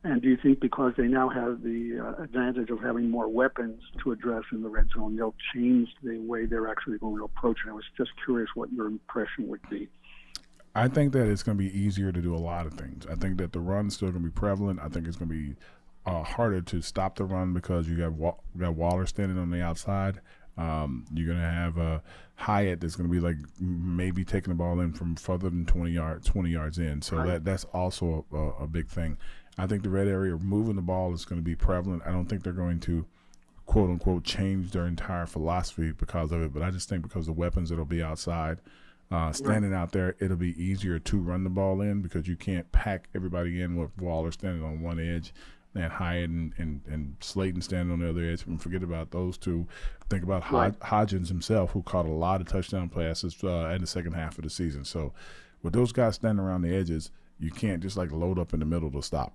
And do you think because they now have the advantage of having more weapons to address in the red zone, they'll change the way they're actually going to approach it? I was just curious what your impression would be. I think that it's going to be easier to do a lot of things. I think that the run is still going to be prevalent. I think it's going to be harder to stop the run because you got Waller standing on the outside. You're going to have Hyatt that's going to be like maybe taking the ball in from further than 20 yards in. So right. that's also a big thing. I think the red area moving the ball is going to be prevalent. I don't think they're going to, quote unquote, change their entire philosophy because of it. But I just think because the weapons that'll be outside, standing out there, it'll be easier to run the ball in because you can't pack everybody in with Waller standing on one edge and Hyatt and Slayton standing on the other edge. And forget about those two. Think about Hodgins himself, who caught a lot of touchdown passes in the second half of the season. So with those guys standing around the edges, you can't just like load up in the middle to stop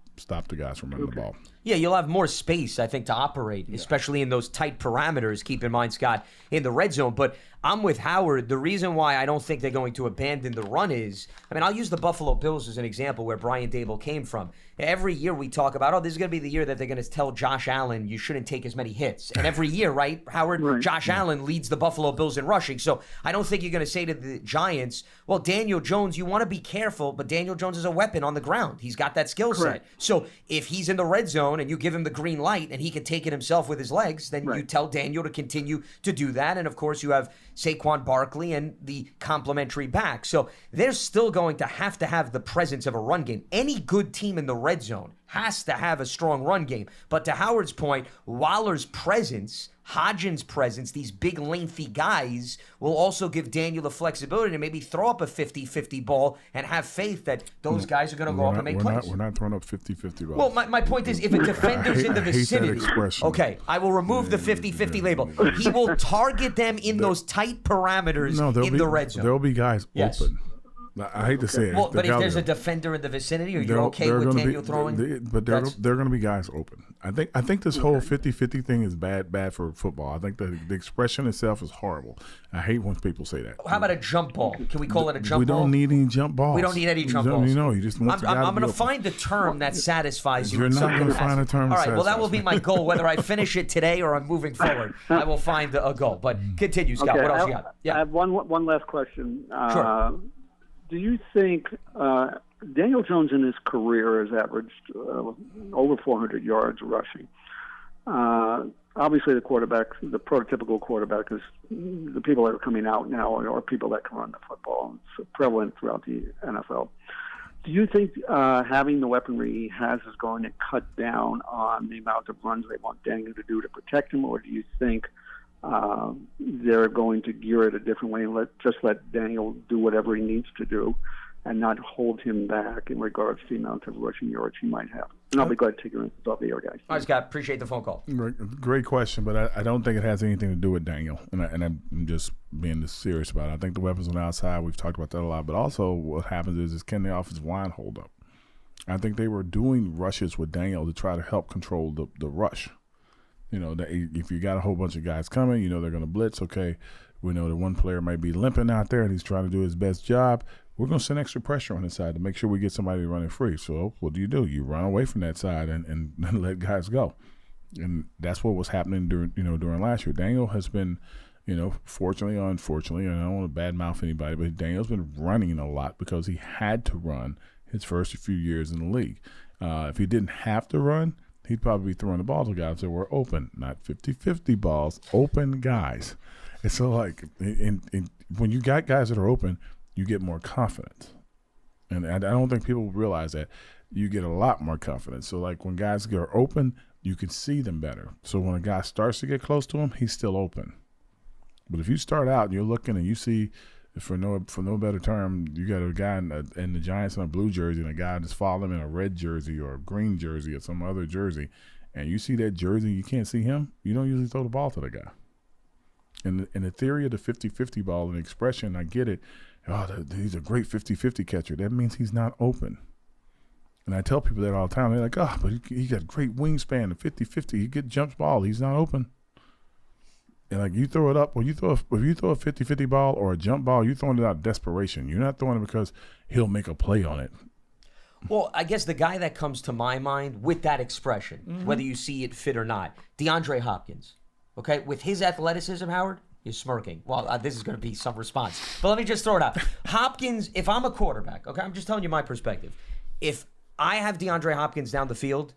the guys from running the ball. Yeah, you'll have more space, I think, to operate, especially in those tight parameters, keep in mind, Scott, in the red zone. But I'm with Howard. The reason why I don't think they're going to abandon the run is, I'll use the Buffalo Bills as an example where Brian Daboll came from. Every year we talk about, this is going to be the year that they're going to tell Josh Allen you shouldn't take as many hits. And every year, right, Howard, right. Josh Allen leads the Buffalo Bills in rushing. So I don't think you're going to say to the Giants, well, Daniel Jones, you want to be careful, but Daniel Jones is a weapon on the ground. He's got that skill set. So if he's in the red zone and you give him the green light and he can take it himself with his legs, then you tell Daniel to continue to do that. And, of course, you have Saquon Barkley and the complementary back. So they're still going to have the presence of a run game. Any good team in the red zone has to have a strong run game. But to Howard's point, Waller's presence, Hodgins' presence, these big, lengthy guys will also give Daniel the flexibility to maybe throw up a 50-50 ball and have faith that those guys are going to go up and make plays. We're not throwing up 50-50 balls. Well, my point is, if a defender's in the vicinity, okay, I will remove the 50-50 label. He will target them in those tight parameters in the red zone. There'll be guys open. I hate to say it. Well, but if there's a defender in the vicinity, are you okay with Daniel throwing? But there are going to be guys open. I think this whole 50-50 thing is bad for football. I think the expression itself is horrible. I hate when people say that. How about a jump ball? Can we call it a jump ball? We don't need any jump balls. We don't need any jump balls. You just want the guy I'm going to find the term that satisfies you. You're not going to find a term that satisfies. All right, well, that will be my goal. Whether I finish it today or I'm moving forward, I will find a goal. But continue, Scott. What else you got? I have one last question. Sure. Do you think Daniel Jones in his career has averaged over 400 yards rushing? obviously the quarterback, the prototypical quarterback, is the people that are coming out now are people that can run the football. It's prevalent throughout the NFL. Do you think having the weaponry he has is going to cut down on the amount of runs they want Daniel to do to protect him, or do you think they're going to gear it a different way and let Daniel do whatever he needs to do and not hold him back in regards to the amount of rushing yards he might have? And I'll be glad to take your answers off the air, guys. All right, Scott, appreciate the phone call. Great question, but I don't think it has anything to do with Daniel, and I'm just being this serious about it. I think the weapons on the outside, we've talked about that a lot, but also what happens is can the offensive line hold up? I think they were doing rushes with Daniel to try to help control the rush. You know, if you got a whole bunch of guys coming, you know they're going to blitz. Okay, we know that one player might be limping out there and he's trying to do his best job. We're going to send extra pressure on his side to make sure we get somebody running free. So what do? You run away from that side and let guys go. And that's what was happening during last year. Daniel has been, fortunately or unfortunately, and I don't want to badmouth anybody, but Daniel's been running a lot because he had to run his first few years in the league. If he didn't have to run, he'd probably be throwing the ball to guys that were open, not 50-50 balls, open guys. And so, when you got guys that are open, you get more confidence. And I don't think people realize that. You get a lot more confidence. So, when guys are open, you can see them better. So when a guy starts to get close to him, he's still open. But if you start out and you're looking and you see, for no better term, you got a guy in the Giants in a blue jersey and a guy that's following him in a red jersey or a green jersey or some other jersey, and you see that jersey, you can't see him, you don't usually throw the ball to the guy. And the theory of the 50-50 ball and the expression, I get it. Oh, he's a great 50-50 catcher. That means he's not open. And I tell people that all the time. They're like, but he got great wingspan, the 50-50. He get jumps ball. He's not open. And you throw it up, if you throw a 50-50 ball or a jump ball, you're throwing it out of desperation. You're not throwing it because he'll make a play on it. Well, I guess the guy that comes to my mind with that expression, whether you see it fit or not, DeAndre Hopkins. Okay, with his athleticism, Howard, you're smirking. Well, this is going to be some response. But let me just throw it out. Hopkins, if I'm a quarterback, okay, I'm just telling you my perspective. If I have DeAndre Hopkins down the field,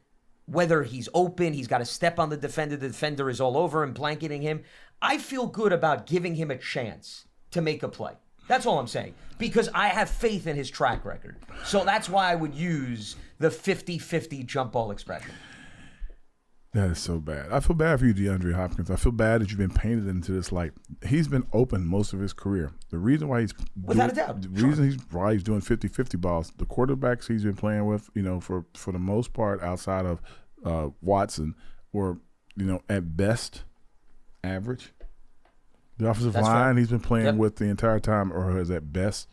whether he's open, he's got to step on the defender is all over him, blanketing him, I feel good about giving him a chance to make a play. That's all I'm saying. Because I have faith in his track record. So that's why I would use the 50-50 jump ball expression. That is so bad. I feel bad for you, DeAndre Hopkins. I feel bad that you've been painted into this light. He's been open most of his career. The reason why he's without a doubt. The reason why he's doing 50-50 balls, the quarterbacks he's been playing with, for the most part outside of Watson, were, at best average. The offensive line he's been playing with the entire time or is at best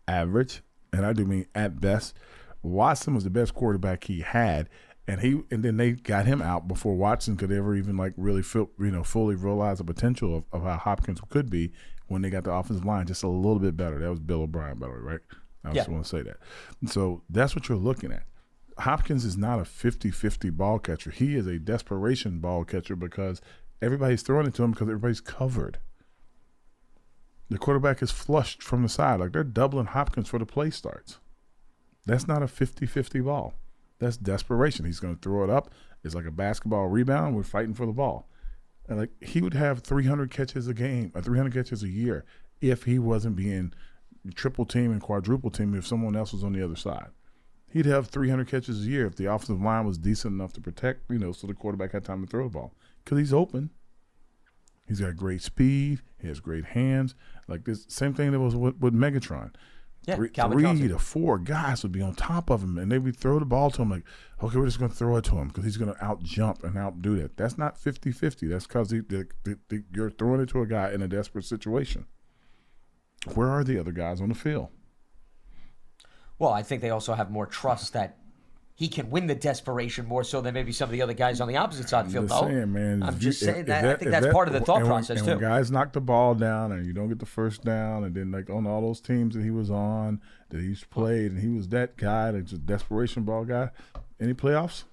average. And I do mean at best. Watson was the best quarterback he had. And then they got him out before Watson could ever even really fully realize the potential of how Hopkins could be when they got the offensive line just a little bit better. That was Bill O'Brien, by the way, right? I just want to say that. And so that's what you're looking at. Hopkins is not a 50-50 ball catcher. He is a desperation ball catcher because everybody's throwing it to him because everybody's covered. The quarterback is flushed from the side. They're doubling Hopkins for the play starts. That's not a 50-50 ball. That's desperation. He's going to throw it up. It's like a basketball rebound. We're fighting for the ball. And he would have 300 catches a game, or 300 catches a year, if he wasn't being triple team and quadruple team if someone else was on the other side. He'd have 300 catches a year if the offensive line was decent enough to protect, so the quarterback had time to throw the ball. Because he's open. He's got great speed. He has great hands. This same thing that was with Megatron. Yeah, 3 to 4 guys would be on top of him, and they would throw the ball to him okay, we're just going to throw it to him because he's going to out-jump and outdo that. That's not 50-50. That's because you're throwing it to a guy in a desperate situation. Where are the other guys on the field? Well, I think they also have more trust that he can win the desperation more so than maybe some of the other guys on the opposite side of the field. I'm just saying that. I think that's part of the thought process, too. When guys knock the ball down and you don't get the first down, and then on all those teams that he was on, that he's played, and he was that guy, that's a desperation ball guy. Any playoffs?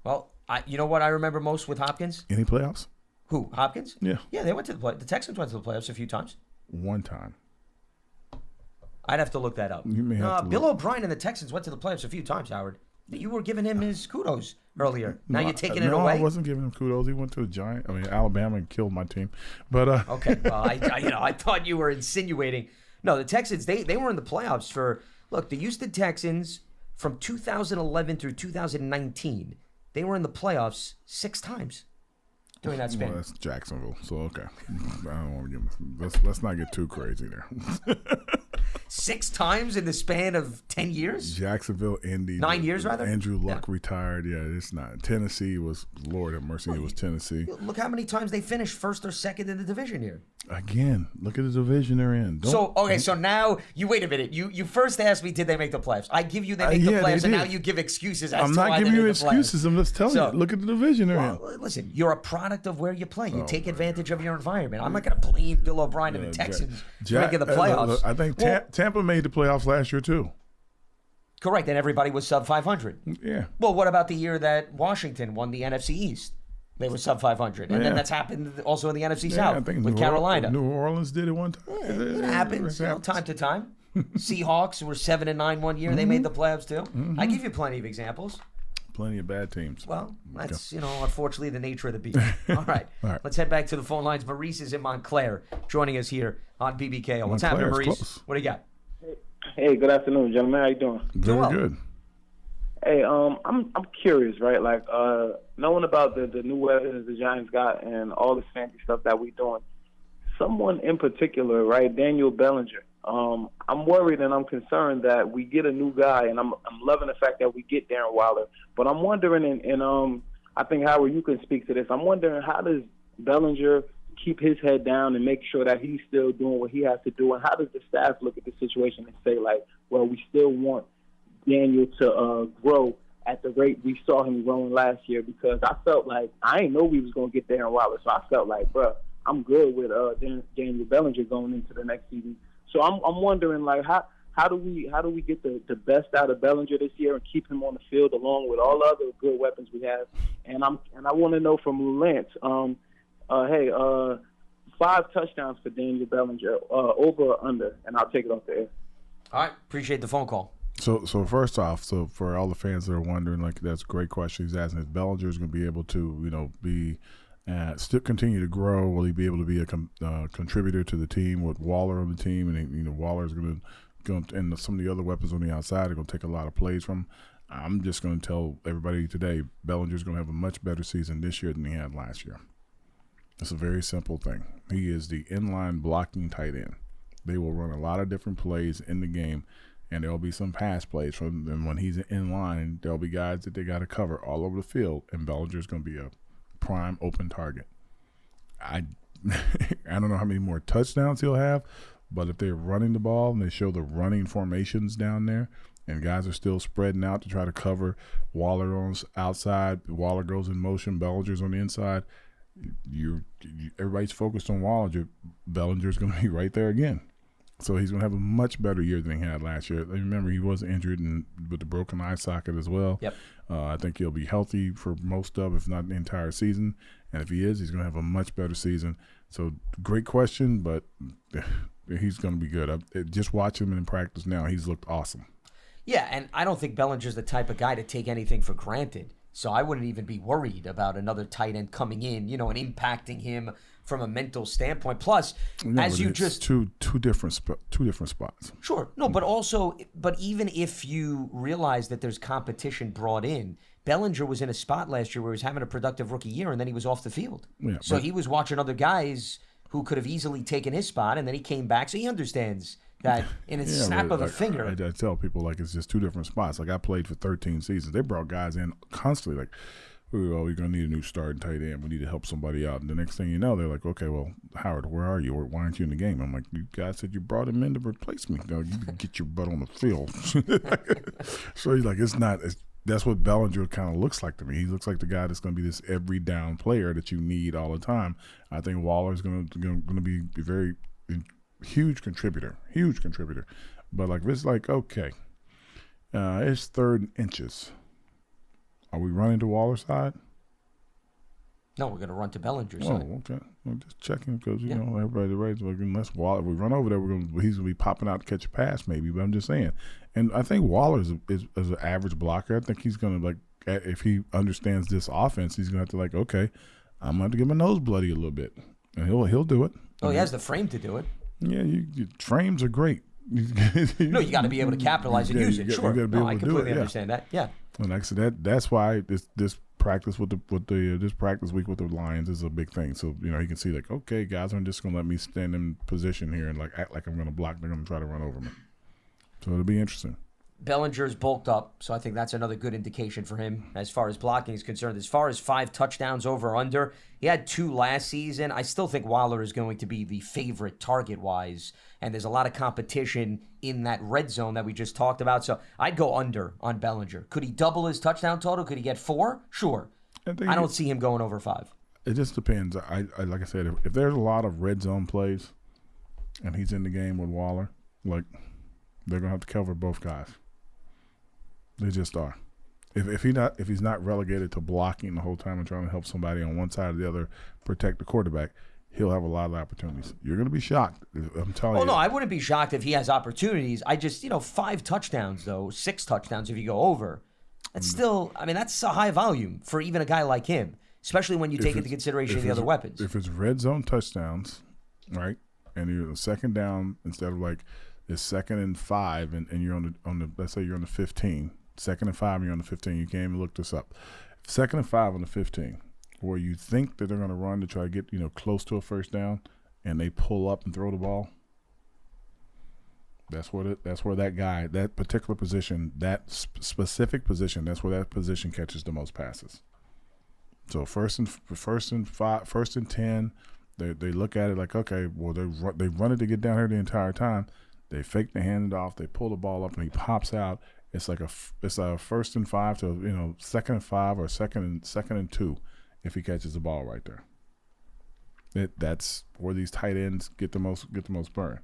Well, you know what I remember most with Hopkins? Any playoffs? Who, Hopkins? Yeah. Yeah, they went to the play. The Texans went to the playoffs a few times. One time. I'd have to look that up. You may have to Bill O'Brien and the Texans went to the playoffs a few times, Howard. You were giving him his kudos earlier. Now you're taking it no, away? I wasn't giving him kudos. He went to a giant. I mean, Alabama and killed my team. But Okay, well, I thought you were insinuating. No, the Texans, they were in the playoffs look, the Houston Texans from 2011 through 2019, they were in the playoffs 6 times during that span. Well, that's Jacksonville, so okay. I don't want to let's not get too crazy there. 6 times in the span of 10 years? Jacksonville, Indy. 9 years, rather? Andrew Luck retired. Yeah, it's not. Tennessee was, Lord have mercy, it was Tennessee. Look how many times they finished first or second in the division here. Again, look at the division they're in. So now you wait a minute. You first asked me, did they make the playoffs? I give you they make the playoffs, and now you give excuses as to why I'm they not giving you made the excuses. playoffs. I'm just telling you. Look at the division they're in. Listen, you're a product of where you play. You take advantage of your environment. I'm not going to blame Bill O'Brien and the Texans for making the playoffs. Look, I think Tampa made the playoffs last year too. Correct, and everybody was sub 500. Yeah. Well, what about the year that Washington won the NFC East? They were sub 500, and then that's happened also in the NFC South I think with Carolina. New Orleans did it one time. It happens time to time. Seahawks were 7-9 one year. They made the playoffs too. I give you plenty of examples. Plenty of bad teams. Well, that's, unfortunately the nature of the beast. All right. Let's head back to the phone lines. Maurice is in Montclair joining us here on BBKO. What's happening, Maurice? Close. What do you got? Hey, good afternoon, gentlemen. How you doing? Very good. Hey, I'm curious, right? Like, knowing about the new weapons the Giants got and all this fancy stuff that we doing. Someone in particular, right? Daniel Bellinger. I'm worried and I'm concerned that we get a new guy, and I'm loving the fact that we get Darren Waller. But I'm wondering, and I think Howard, you can speak to this. I'm wondering, how does Bellinger keep his head down and make sure that he's still doing what he has to do, and how does the staff look at the situation and say, like, well, we still want Daniel to grow at the rate we saw him growing last year? Because I felt like I didn't know we was going to get Darren Waller, so I felt like, bro, I'm good with Daniel Bellinger going into the next season. So I'm wondering, like, how do we get the best out of Bellinger this year and keep him on the field along with all the other good weapons we have? And I want to know from Lance, 5 touchdowns for Daniel Bellinger, over or under, and I'll take it off the air. All right. Appreciate the phone call. So first off, for all the fans that are wondering, like, that's a great question he's asking. If Bellinger is going to be able to, be still continue to grow, will he be able to be a contributor to the team with Waller on the team? And Waller's going to and some of the other weapons on the outside are going to take a lot of plays from. I'm just going to tell everybody today, Bellinger's going to have a much better season this year than he had last year. It's a very simple thing. He is the inline blocking tight end. They will run a lot of different plays in the game, and there'll be some pass plays from them. When he's in line, there'll be guys that they got to cover all over the field, and Bellinger's going to be a prime open target. I don't know how many more touchdowns he'll have, but if they're running the ball and they show the running formations down there, and guys are still spreading out to try to cover Waller on the outside, Waller goes in motion, Bellinger's on the inside, everybody's focused on Waller. Bellinger's going to be right there again. So he's going to have a much better year than he had last year. Remember, he was injured with the broken eye socket as well. Yep. I think he'll be healthy for most of, if not the entire season. And if he is, he's going to have a much better season. So great question, but he's going to be good. Just watch him in practice now. He's looked awesome. Yeah, and I don't think Bellinger's the type of guy to take anything for granted. So I wouldn't even be worried about another tight end coming in, and impacting him from a mental standpoint. Plus, two different spots. Sure. No, but even if you realize that there's competition brought in, Bellinger was in a spot last year where he was having a productive rookie year, and then he was off the field. Yeah, so he was watching other guys who could have easily taken his spot, and then he came back. So he understands that in a snap of a finger. I tell people, it's just two different spots. I played for 13 seasons. They brought guys in constantly, we're going to need a new starting tight end. We need to help somebody out. And the next thing you know, they're like, okay, well, Howard, where are you? Or why aren't you in the game? I'm like, you guys said you brought him in to replace me. No, you can get your butt on the field. So he's like, that's what Bellinger kind of looks like to me. He looks like the guy that's going to be this every down player that you need all the time. I think Waller's going to be a very huge contributor. But if it's okay, it's 3rd and inches. Are we running to Waller's side? No, we're going to run to Bellinger. Oh, okay. I'm just checking because, you Yeah. know, everybody right. Like, unless Waller, if we run over there, he's going to be popping out to catch a pass maybe. But I'm just saying. And I think Waller is an average blocker. I think he's going to, like, if he understands this offense, he's going to have to, like, okay, I'm going to have to get my nose bloody a little bit. And he'll do it. Oh, he has the frame to do it. Yeah, frames are great. No, you got to be able to capitalize and use it. Sure. You gotta be able I to do completely it, yeah. understand that. Yeah. And like I said, that's why this practice this practice week with the Lions is a big thing. So, you know, he can see, like, okay, guys aren't just going to let me stand in position here and, like, act like I'm going to block. They're going to try to run over me. So it'll be interesting. Bellinger's bulked up, so I think that's another good indication for him as far as blocking is concerned. As far as 5 touchdowns over or under, he had 2 last season. I still think Waller is going to be the favorite target-wise, and there's a lot of competition in that red zone that we just talked about. So I'd go under on Bellinger. Could he double his touchdown total? Could he get 4? Sure. I don't see him going over 5. It just depends. I like I said, if there's a lot of red zone plays and he's in the game with Waller, like, they're going to have to cover both guys. They just are. If he's not relegated to blocking the whole time and trying to help somebody on one side or the other protect the quarterback, he'll have a lot of opportunities. You're going to be shocked. I'm telling you. Oh, no, I wouldn't be shocked if he has opportunities. I just, 5 touchdowns, though, 6 touchdowns if you go over. That's still, that's a high volume for even a guy like him, especially when you take into consideration the other weapons. If it's red zone touchdowns, right, and you're the second down instead of, like, it's 2nd and 5 and you're on the let's say you're on the 15. 2nd and 5 and you're on the 15. You can't even look this up. 2nd and 5 on the 15, where you think that they're going to run to try to get close to a first down, and they pull up and throw the ball. That's where that guy, that particular position, that specific position, that's where that position catches the most passes. So first and 10, they look at it like, okay, well they run it to get down here the entire time. They fake the handoff, they pull the ball up, and he pops out. It's like a 1st and 5 to 2nd and 5 or second and 2 if he catches the ball right there. That's where these tight ends get the most burn.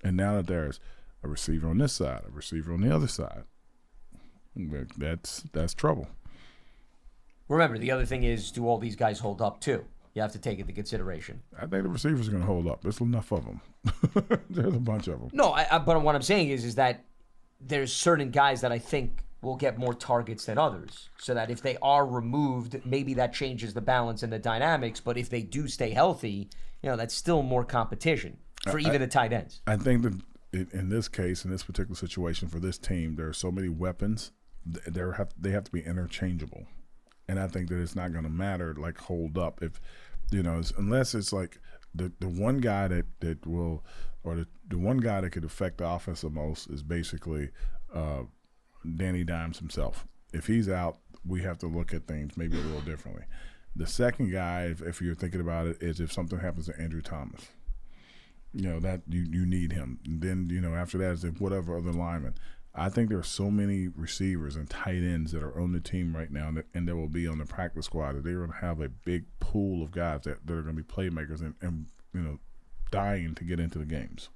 And now that there's a receiver on this side, a receiver on the other side, that's trouble. Remember, the other thing is, do all these guys hold up too? You have to take into consideration. I think the receivers are going to hold up. There's enough of them. There's a bunch of them. No, but what I'm saying is that there's certain guys that I think will get more targets than others, so that if they are removed, maybe that changes the balance and the dynamics. But if they do stay healthy, that's still more competition for even the tight ends. I think that in this case, in this particular situation for this team, there are so many weapons. They have to be interchangeable, and I think that it's not going to matter like hold up if unless it's like the one guy that will. Or the one guy that could affect the offense the most is basically Danny Dimes himself. If he's out, we have to look at things maybe a little differently. The second guy, if you're thinking about it, is if something happens to Andrew Thomas. That you need him. And then, after that is if whatever other lineman. I think there are so many receivers and tight ends that are on the team right now and that will be on the practice squad that they're going to have a big pool of guys that are going to be playmakers and dying to get into the games.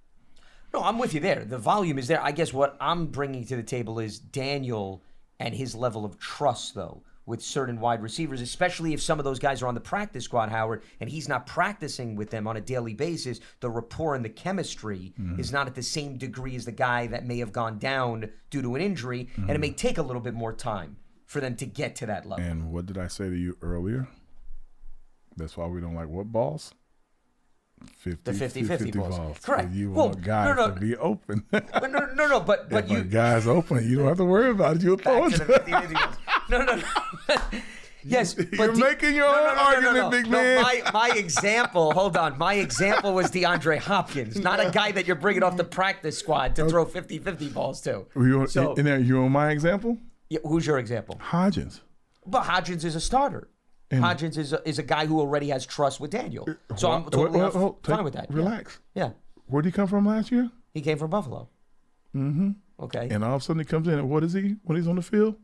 No, I'm with you there. The volume is there. I guess what I'm bringing to the table is Daniel and his level of trust, though, with certain wide receivers, especially if some of those guys are on the practice squad, Howard, and he's not practicing with them on a daily basis. The rapport and the chemistry is not at the same degree as the guy that may have gone down due to an injury, and it may take a little bit more time for them to get to that level. And what did I say to you earlier? That's why we don't like what balls? The 50-50 balls. Correct. So you want guys to be open. No, but if you... a guy's open, you don't have to worry about it. You'll throw it. No. Yes, but you're making your own argument, big man. My example, hold on. My example was DeAndre Hopkins, not a guy that you're bringing off the practice squad to throw 50-50 balls to. You on my example? Yeah, who's your example? Hodgins. But Hodgins is a starter. And Hodgins is a guy who already has trust with Daniel. So I'm totally fine with that. Relax. Yeah. Where did he come from last year? He came from Buffalo. Mm-hmm. Okay. And all of a sudden he comes in, and what is he when he's on the field?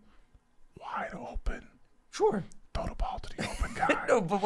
Wide open. Sure. Throw the ball to the open guy. No, but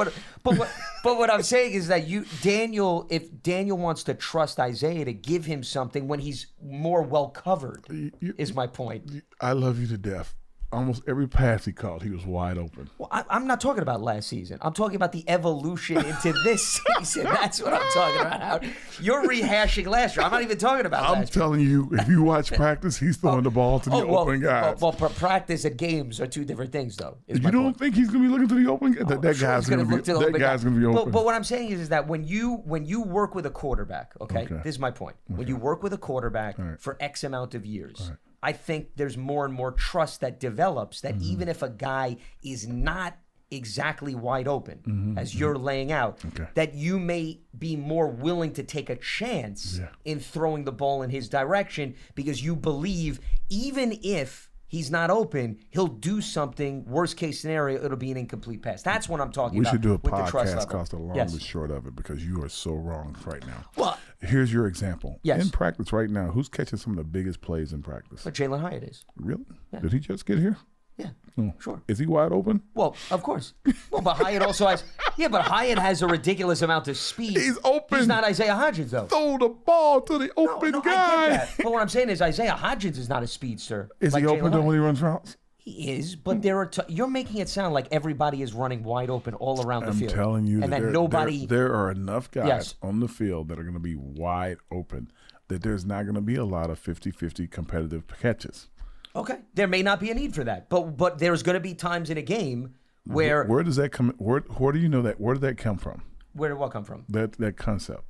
what I'm saying is that if Daniel wants to trust Isaiah to give him something when he's more well covered, is my point. I love you to death. almost every pass he caught, he was wide open. Well, I'm not talking about last season. I'm talking about the evolution into this season. That's what I'm talking about, Howard. You're rehashing last year. I'm not even talking about last year. I'm telling you, if you watch practice, he's throwing the ball to the open guys. Well, practice and games are two different things, though. You don't think he's going to be looking to the open? That guy's going to be open. But what I'm saying is that when you work with a quarterback, okay, this is my point. Okay. When you work with a quarterback for X amount of years, I think there's more and more trust that develops that even if a guy is not exactly wide open, as you're laying out, that you may be more willing to take a chance in throwing the ball in his direction because you believe even if he's not open, he'll do something. Worst case scenario, it'll be an incomplete pass. That's what I'm talking about. We should do a with the trust podcast level. called The Long and Short of It because you are so wrong right now. Well, here's your example. Yes. In practice right now, who's catching some of the biggest plays in practice? but Jalen Hyatt is. Really? Yeah. Did he just get here? Yeah, sure. Is he wide open? Well, of course. Well, but Hyatt also has. Yeah, but Hyatt has a ridiculous amount of speed. He's open. He's not Isaiah Hodgins, though. Throw the ball to the open No, guy. I get that. But what I'm saying is Isaiah Hodgins is not a speedster. Is like he open though when he runs routes? He is, but there are. You're making it sound like everybody is running wide open all around the field. I'm telling you, and that nobody. There are enough guys on the field that are going to be wide open that there's not going to be a lot of 50-50 competitive catches. Okay, there may not be a need for that, but there's going to be times in a game where. Where does that come? Where do you know that? Where did that come from? Where did what come from? That concept.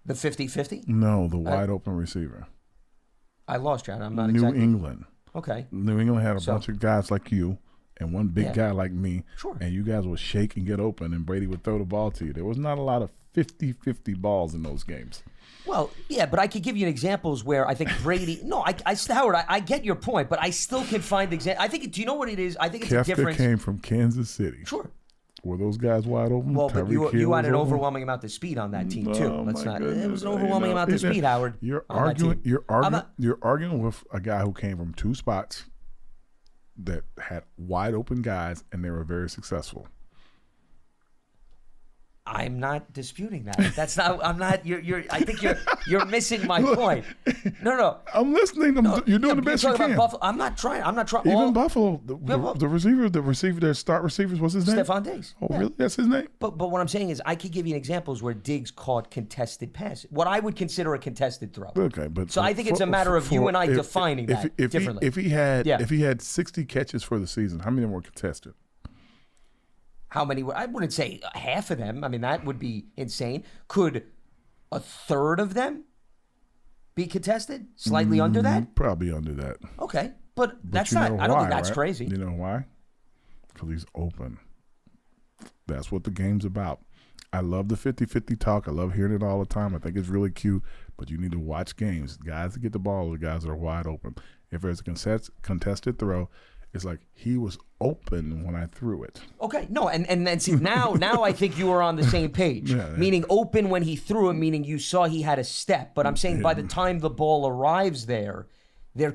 The 50-50? No, the wide open receiver. I lost you. I'm not New exactly. England. Okay. New England had a bunch of guys like you and one big guy like me. Sure. And you guys would shake and get open, and Brady would throw the ball to you. There was not a lot of 50-50 balls in those games. Well, yeah, but I could give you examples where I think Brady. No, Howard, I get your point, but I still can find examples. I think. Do you know what it is? I think it's a difference. Kefka came from Kansas City. Sure. Were those guys wide open? Well, but you had an open? overwhelming amount of speed on that team too. Oh, Let's my not. goodness. It was an overwhelming amount of speed, Howard. You're on that team. arguing. You're arguing with a guy who came from two spots that had wide open guys, and they were very successful. I'm not disputing that. That's not. I'm not. I think you're missing my point. No. I'm listening. You're doing the best you can. Buffalo. I'm not trying. Even Buffalo, the receiver, their start receivers, what's his name? Stephon Diggs. Oh, really? That's his name? But what I'm saying is, I could give you examples where Diggs caught contested passes. What I would consider a contested throw. Okay, but so I think it's a matter of you and I defining that differently. If he had 60 catches for the season, how many of them were contested? How many? I wouldn't say half of them. I mean, that would be insane. Could a third of them be contested? Slightly under that? Probably under that. Okay, but that's you not. know I don't why, think that's right? crazy. You know why? Because he's open. That's what the game's about. I love the 50-50 talk. I love hearing it all the time. I think it's really cute. But you need to watch games. Guys that get the ball are the guys that are wide open. If there's a contested throw, it's like he was open when I threw it. Okay, no, and then see now I think you are on the same page. Meaning open when he threw it, meaning you saw he had a step. But I'm saying by the time the ball arrives there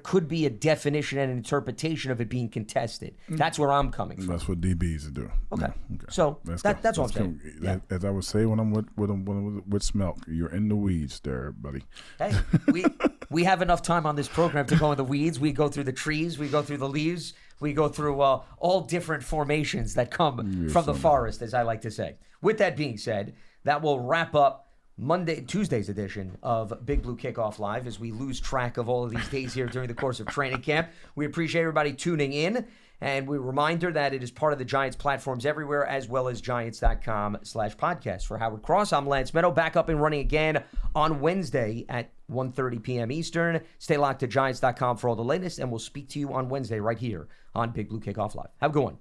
could be a definition and an interpretation of it being contested. That's where I'm coming from. That's what DBs do. Okay. So that's what I'm saying. As I would say when I'm with Smelk, you're in the weeds there, buddy. Hey, we have enough time on this program to go in the weeds. We go through the trees. We go through the leaves. We go through all different formations that come from the forest, as I like to say. With that being said, that will wrap up Tuesday's edition of Big Blue Kickoff Live as we lose track of all of these days here during the course of training camp. We appreciate everybody tuning in, and we reminder that it is part of the Giants platforms everywhere, as well as Giants.com/podcast. For Howard Cross, I'm Lance Medow, back up and running again on Wednesday at 1:30 p.m. Eastern. Stay locked to Giants.com for all the latest, and we'll speak to you on Wednesday right here on Big Blue Kickoff Live. Have a good one.